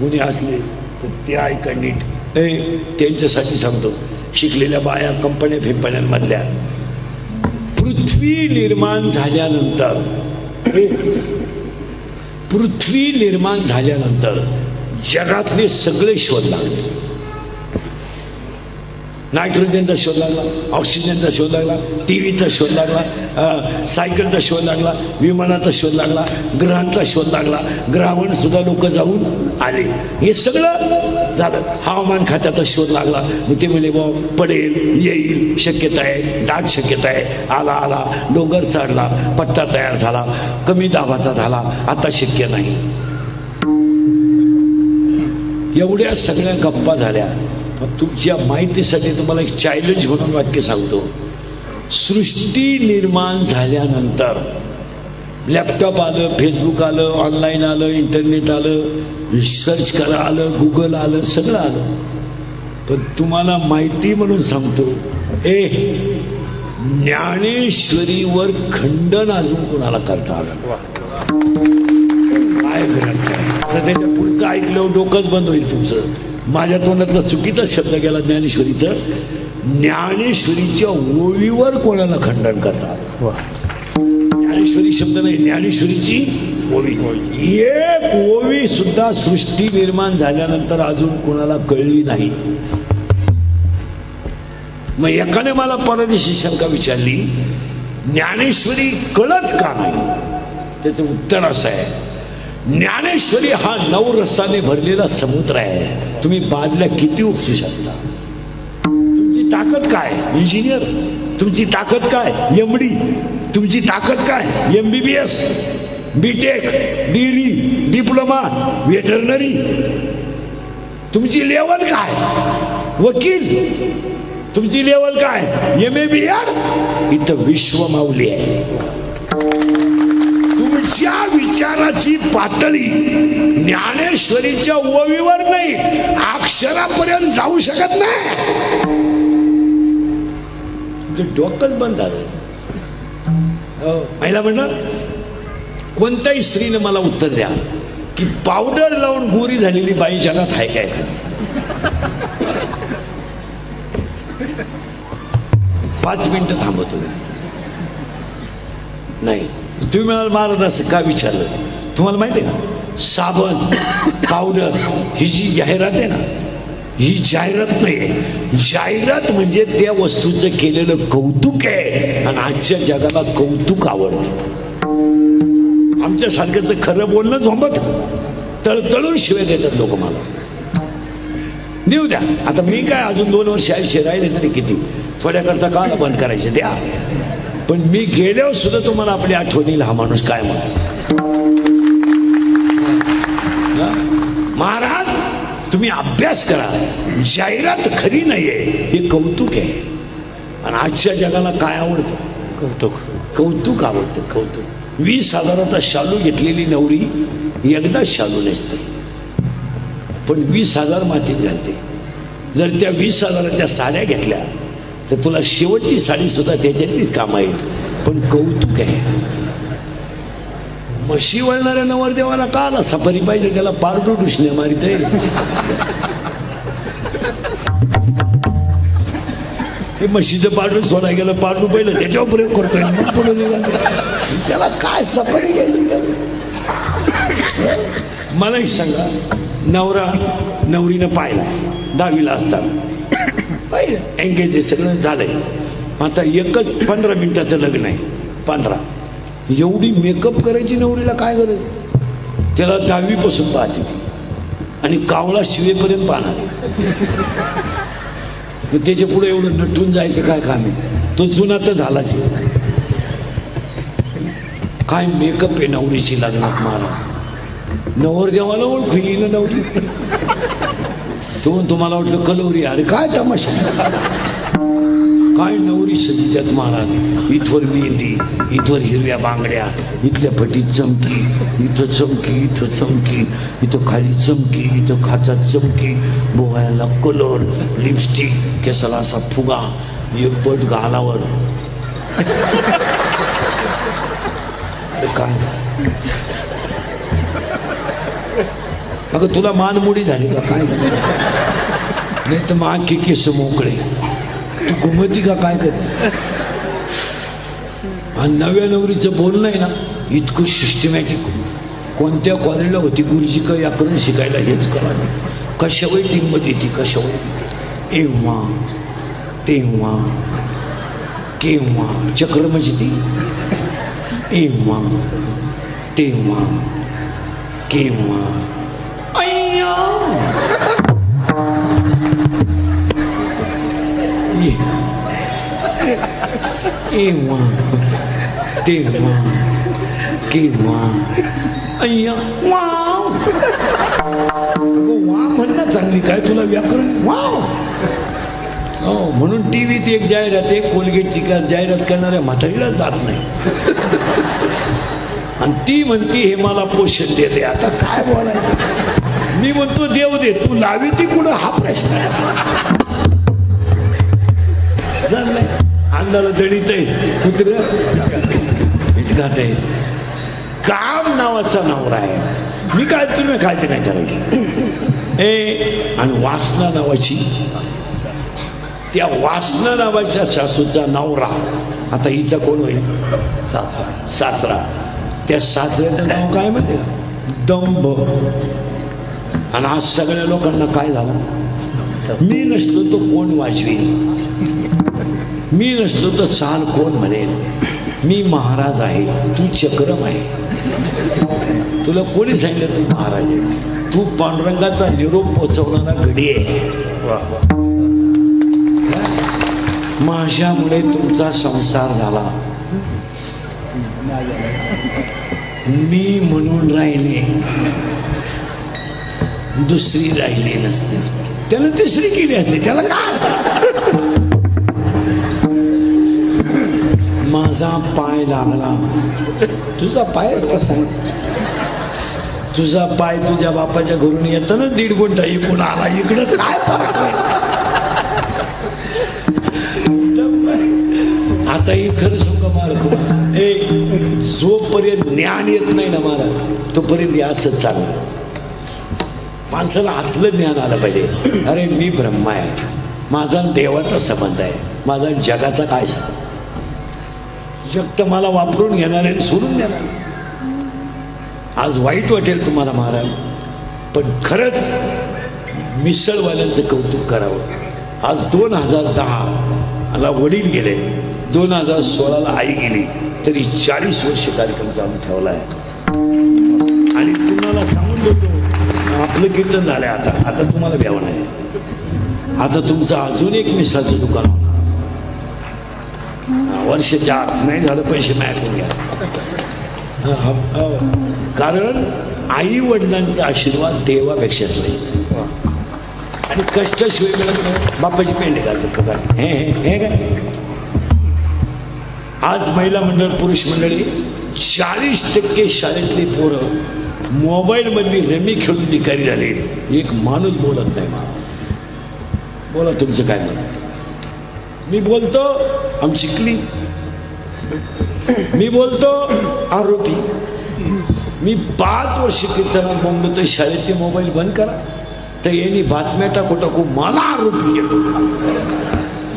कोणी असले तर ते ऐका नीट. त्यांच्यासाठी सांगतो, शिकलेल्या बाया कंपन्या फिंपण्यांमधल्या, पृथ्वी निर्माण झाल्यानंतर जगातले सगळे शोध लागले. नायट्रोजनचा शोध लागला, ऑक्सिजनचा शोध लागला, टीव्हीचा शोध लागला, सायकलचा शोध लागला, विमानाचा शोध लागला, ग्रहांचा शोध लागला. ग्रहावर सुद्धा लोक जाऊन आले. हे सगळं झालं. हवामान खात्याचा शोध लागला. मग ते म्हणे बाबा पडेल, येईल, शक्यता आहे, दाट शक्यता आहे. आला डोंगर चढला, पट्टा तयार झाला, कमी दाबाचा झाला, आता शक्य नाही. एवढ्या सगळ्या गप्पा झाल्या. तुमच्या माहितीसाठी तुम्हाला एक चॅलेंज म्हणून वाक्य सांगतो. सृष्टी निर्माण झाल्यानंतर लॅपटॉप आलं, फेसबुक आलं, ऑनलाईन आलं, इंटरनेट आलं, सर्च करा आलं, गुगल आलं, सगळं आलं. पण तुम्हाला माहिती म्हणून सांगतो, ज्ञानेश्वरीवर खंडन अजून कोणाला करता आलं? काय ग्रंथ आहे? आता त्याच्या पुढचं ऐकलं डोकंच बंद होईल तुमचं. माझ्या तोंडातला चुकीचा शब्द गेला ज्ञानेश्वरीचं. ज्ञानेश्वरीच्या ओवीवर कोणाला खंडन करतात? ज्ञानेश्वरी शब्द नाही, ज्ञानेश्वरीची ओवी. एक ओवी सुद्धा सृष्टी निर्माण झाल्यानंतर अजून कोणाला कळली नाही. मग एकाने मला परदेशी शंका विचारली, ज्ञानेश्वरी कळत का नाही? त्याचं उत्तर असं आहे, ज्ञानेश्वरी हा 9 रसाने भरलेला समुद्र आहे. तुम्ही बादल्या किती उपसू शकता? तुमची ताकद काय? इंजिनियर. तुमची ताकद काय? MD. तुमची ताकद काय? MBBS, BTech, degree, diploma, veterinary. तुमची लेवल काय? वकील. तुमची लेवल काय? MABR. इथं विश्व माऊली आहे. तुमच्या विचाराची पातळी ज्ञानेश्वरीच्या ओवीवर नाही, अक्षरापर्यंत जाऊ शकत नाही. डोकंच बंद झालं. महिला म्हणणार, कोणत्याही स्त्रीने मला उत्तर द्या की पावडर लावून गोरी झालेली बाई जगात आहे काय एखादी? 5 मिनिटं थांबवतो. नाही. तुम्ही मला महाराज असं का विचारलं? तुम्हाला माहिती आहे का, साबण, पावडर ही जी जाहिरात आहे ना, ही जाहिरात नाही. जाहिरात म्हणजे त्या वस्तूचं केलेलं कौतुक आहे. आणि आजच्या जगाला कौतुक आवडतं. आमच्या सारख्याचं खरं बोलणं झोंबत, तळतळून शिवाय देतात लोक. मला देऊ द्या. आता मी काय अजून 2 वर्ष आयुष्य राहिले तरी किती, थोड्याकरता काळ बंद करायचे द्या. पण मी गेल्यावर सुद्धा तुम्हाला आपली आठवणीला हा माणूस काय म्हणतो. महाराज तुम्ही अभ्यास करा. जाहिरात खरी नाहीये, हे कौतुक आहे. आणि आजच्या जगाला काय आवडतं? कौतुक आवडतं. कौतुक. 20,000चा शालू घेतलेली नवरी एकदा शालू नेसते, पण 20,000 मातीत घालते. जर त्या 20,000च्या साड्या घेतल्या तर तुला शेवटची साडी सुद्धा त्याच्यातलीच काम येईल. पण कौतुक आहे. म्हशी वळणाऱ्या नवरदेवाला का आला सफारी पाहिजे, त्याला पारडू डुसणे मारित आहे. ते म्हशीचं पारडू सोडा गेलं, पारडू पहिलं त्याच्यावर प्रयोग करतोय, मग पुढे निघाल. त्याला काय सफारी घ्यायची. मला एक सांगा, नवरा नवरीनं पाहिला 10वीला असताना पाहिलं, एंगेज आहे, सगळं झालंय. आता एकच 15 मिनिटाचं लग्न आहे. 15 एवढी मेकअप करायची नवरीला काय गरज. त्याला 10वी पासून पाहते ती आणि कावळा शिवेपर्यंत पाहणार. त्याच्या पुढे एवढं नटून जायचं काय काम आहे. तो जुना तर झालाच. काय मेकअप आहे नवरीची लग्नात. मला नवरदेवाला ओळखू येईल नवरी. तुम्हाला वाटलं कलोरी. अरे काय तमाशा. काय नवरी सजित्यात महाराज. इथवर मेहंदी, इथवर हिरव्या बांगड्या, इथल्या फटीत चमकी, इथं चमकी, इथं चमकी, इथं खाली चमकी, इथं खाचात चमकी, बोहायला कलर, लिपस्टिक, केसाला असा फुगा, एक पट गालावर. अरे काय. अगं तुला मानमोडी झाली का काय. नाही तर मग आखी केस मोकळे. तू घुमती का काय करते. आणि नव्या नवरीचं बोलणं आहे ना इतकं सिस्टमॅटिक. कोणत्या कॉलेजला होती गुरुजी का याकडून शिकायला हेच करा. कशावर टीममध्ये ती कशावर. एव्हा तेव्हा केव्हा चक्र म्हणजे ती. एव्हा तेव्हा केव्हा. अय्या एव्हा तेव्हा केव्हा. अय्या वाव. वा म्हणणं चांगली काय तुला व्याकरण. वाव. हो म्हणून टीव्हीत एक जाहिरात आहे, कोलगेटची का जाहिरात करणाऱ्या म्हातारीला जात नाही. आणि ती म्हणती हे मला पोषण देते. आता काय बोलायचं. मी म्हणतो देव दे, तू लावी ती कुठं हा प्रश्न आहे. चाललंय अंधाला दडीत आहे, कुत्र इटकात आहे. काम नावाचा नवरा आहे. मी काय तुम्ही खायचं नाही करायचं. आणि वासना नावाची, त्या वासना नावाच्या सासूचा नवरा. आता हिचा कोण होईल. सासरा. त्या सासऱ्याचं नाव काय म्हणते दंभ. आणि आज सगळ्या लोकांना काय झालं. मी नसलो तो कोण वाजवेल. मी नसलो तर चाल कोण म्हणेल. मी महाराज आहे, तू चक्रम आहे. तुला कोणी सांगितलं तू महाराज आहे. तू पांडुरंगाचा निरोप पोचवणारा घडी आहे. माझ्यामुळे तुमचा संसार झाला. मी म्हणून राहिले, दुसरी राहिली नसते. त्याला तिसरी केली असते. त्याला काय. माझा पाय लागला. तुझा पायच कसा आहे. तुझा पाय तुझ्या बापाच्या घरून येताना 1.5 गुंठा इकडून आला. इकडं काय फरक आहे. आता ही खरं सुका मारतो. जोपर्यंत ज्ञान येत नाही ना महाराज तोपर्यंत असंच चाललं. माणसाला आतलं ज्ञान आलं पाहिजे. अरे मी ब्रह्मा आहे. माझा देवाचा संबंध आहे. माझा जगाचा काय संबंध. जग तर मला वापरून घेणार आहे, सोडून देणार. आज वाईट वाटेल तुम्हाला महाराज, पण खरंच मिसळवाल्यांचं कौतुक करावं. आज 2010ला वडील गेले, 2016ला आई गेली, तरी 40 वर्ष कार्यक्रम चालू ठेवला आहे. आणि तुम्हाला सांगून देतो आपलं कीर्तन झालंय. आता तुम्हाला भ्यावं नाही. आता तुमचं अजून एक मिसळाचं दुकान होणार. वर्षाच्या आत नाही झालं पैसे मागून घ्या. कारण आई वडिलांचा आशीर्वाद देवापेक्षाच नाही. आणि कष्टाशिवाय बापाची पेंडे का असं हे काय. आज महिला मंडळ पुरुष मंडळी 40% शाळेतली पोरं मोबाईल मधली रमी खेळून भिकारी झाले. एक माणूस बोलत नाही. मला बोला तुमचं काय म्हणत. मी बोलतो आमची चिखली. मी बोलतो आरोपी. मी 5 वर्ष कीर्तनात बोंबलो तर शाळेत ते मोबाईल बंद करा, तर यांनी बातम्या टाकू मला आरोप केलो.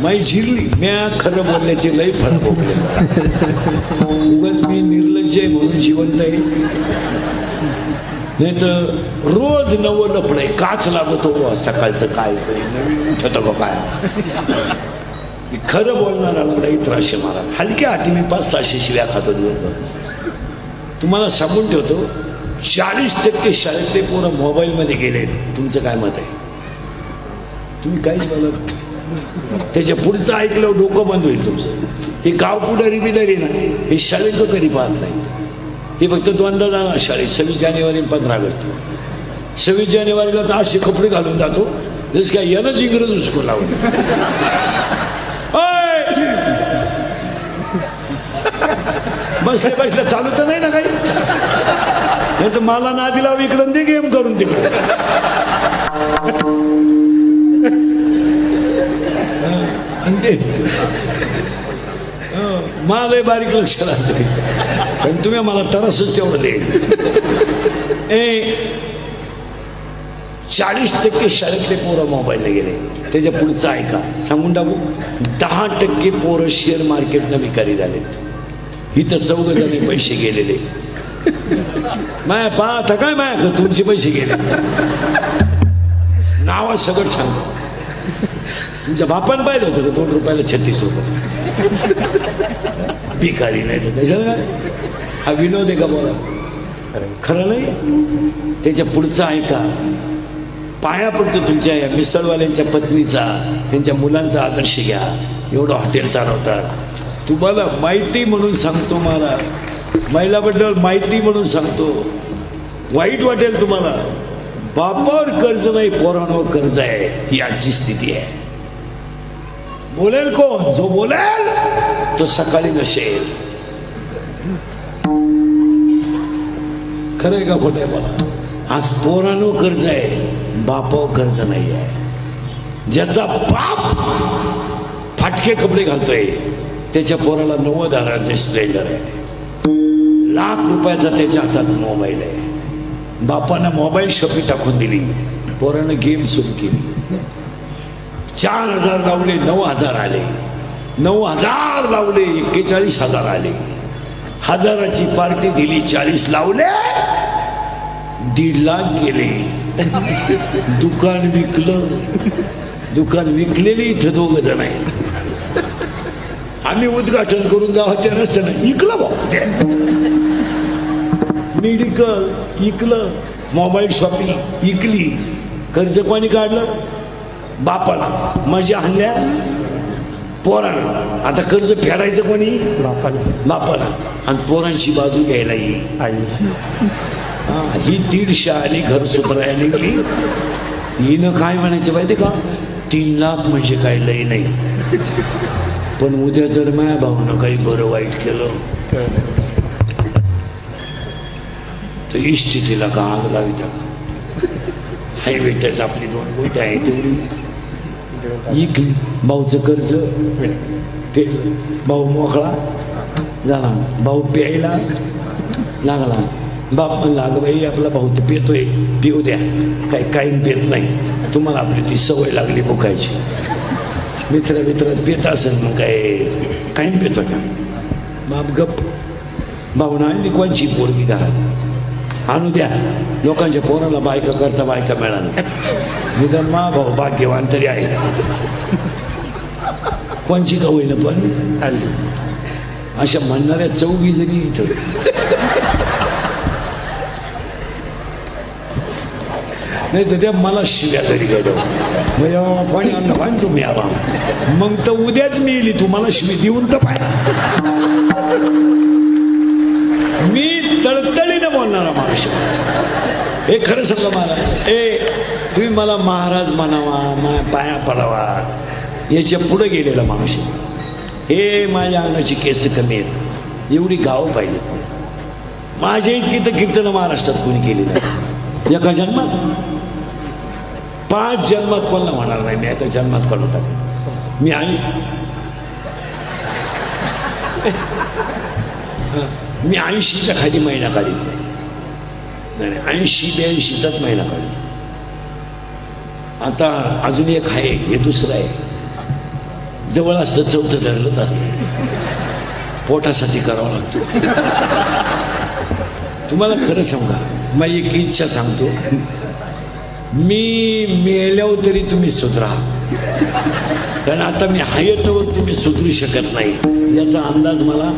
माई झिरली, म्या खरं बोलण्याचे लई फरक उगाच मी निर्लज्ज आहे म्हणून जिवंत आहे. नाही तर रोज नवं लपडे काच लागतो सकाळचं काय ठेवतो का काय. खरं बोलणाराला लई त्रास आहे मला. हलक्या हाती मी 500-600 शिव्या खातो दिवसभर. तुम्हाला सांगून ठेवतो 40% शाळेतले पोरं मोबाईलमध्ये गेले. तुमचं काय मत आहे? तुम्ही काहीच बोलत. त्याच्या पुढचं ऐकलं डोकं बंद होईल तुमचं. हे गाव पुढारी बिडारी ना, हे शाळेत कधी पाहत नाहीत. हे फक्त 2दा जाणार शाळेत, 26 जानेवारी आणि 15 ऑगस्ट. 26 जानेवारीला तर असे कपडे घालून जातो जसं काय यानंच इंग्रज उसको लावून. बसल्या चालू तर नाही ना काही, नाही तर मला ना दिला इकडं दे गेम करून तिकडे. मला बारीक लक्ष राहते पण तुम्ही मला तरसच तेवढं दे. 40% शाळेतले पोरं मोबाईलला गेले. त्याच्या पुढचं ऐका, सांगून टाकू. 10% पोरं शेअर मार्केटनं विकारी झालेत. इथं 14 जण पैसे गेलेले. माया पाहता काय माया तुमचे पैसे गेले नावा सगळं सांगतो. तुमच्या बापानं पाहिलं होतं का 2 रुपयाला 36 रुपये भिकारी नाही तर कशाला. हा विनोद आहे का बोला? खरं नाही. त्याच्या पुढचं ऐका, पाया पडतो तुमच्या या मिसळवाल्यांच्या पत्नीचा, त्यांच्या मुलांचा आदर्श घ्या. एवढं हॉटेल चालवतात. तुम्हाला माहिती म्हणून सांगतो, मला महिलाबद्दल माहिती म्हणून सांगतो. वाईट वाटेल तुम्हाला. बापावर कर्ज नाही, पोरांवर कर्ज आहे. ही आजची स्थिती आहे. बोलेल कोण? जो बोलेल तो सकाळी नसेल. खरंय का खोटं आहे बोला? आज पोरांवर कर्ज आहे, बापावर कर्ज नाही आहे. ज्याचा बाप फाटके कपडे घालतोय त्याच्या पोराला 90,000चे स्प्लेंडर आहे. लाख रुपयाचा त्याच्या हातात मोबाईल आहे. बापानं मोबाईल शॉपी टाकून दिली, पोरानं गेम सुरू केली. 4,000 लावले, 9,000 आले. 9,000 लावले, 41,000 आले. 1,000ची पार्टी दिली, 40 लावले, 1.5 लाख गेले. दुकान विकलं. दुकान विकलेली इथं 2 जण आहेत. आम्ही उद्घाटन करून जावं त्या रस्त्यानं इकलं बा. मेडिकल इकलं, मोबाईल शॉपिंग इकली. कर्ज कोणी काढलं? बापाला. मजा आणल्या पोरानं. आता कर्ज फेडायचं कोणी? बापाला. आणि पोरांची बाजू घ्यायला ही 150 आली, घर सुधारायला निघली. हिनं काय म्हणायचं माहिती का? 3 लाख म्हणजे काय लई नाही, पण उद्या जर माझ्या भाऊनं काही बरं वाईट केलं तर इष्टितीला का आग लावी टाका. हाय बेटाच आपली 2 गोष्ट आहे तेवढी इकली. भाऊचं कर्ज फेडलं. भाऊ मोकळा झाला. भाऊ प्यायला लागला. बाप म्हणला, अगं बाई आपला भाऊ तर पितोय, पिऊ द्या. काही पेत नाही, तुम्हाला आपली ती सवय लागली बुकायची. मित्र पेत असेल मग काय पेतो का? बाप गप. भाऊन आणली कोणची पोरगी घरात, आणू द्या. लोकांच्या पोराला बायका करता बायका मिळाल्या. निदान मा भाऊ भाग्यवान तरी आहे. कोणची का होईना पण अशा म्हणणाऱ्या 4 जणी इथं. नाही तर त्या मला शिव्या घरी गेलो. पाणी आणलं पाहिजे तुम्ही आला, मग तर उद्याच मी येईल. तुम्हाला शिवी देऊन तर पाहिजे. मी तळतळीनं बोलणारा माणूस. हे खरं सांगा मला, तुम्ही मला महाराज म्हणावा, पाया पडावा, याच्या पुढे गेलेला माणूस. हे माझ्या अंगाची केस कमी आहेत, एवढी गावं पाहिजेत. माझ्या इतकी तर कीर्तन महाराष्ट्रात कोणी केली नाही. एका जन्मात 5 जन्मात कोणाला होणार नाही. मी एका जन्मात काढून टाकलो. मी 80च्या खाली महिना काढीत नाही. नाही 80-82 महिना काढतो. आता अजून एक आहे, हे दुसरं आहे. जवळ असतं चौथं धरलंच असतं, पोटासाठी करावं लागतं. तुम्हाला खरं सांगा, मी एक इच्छा सांगतो, मी मेल्यावर तरी तुम्ही सुधरा, कारण आता मी हायटवर तुम्ही सुधरू शकत नाही याचा अंदाज मला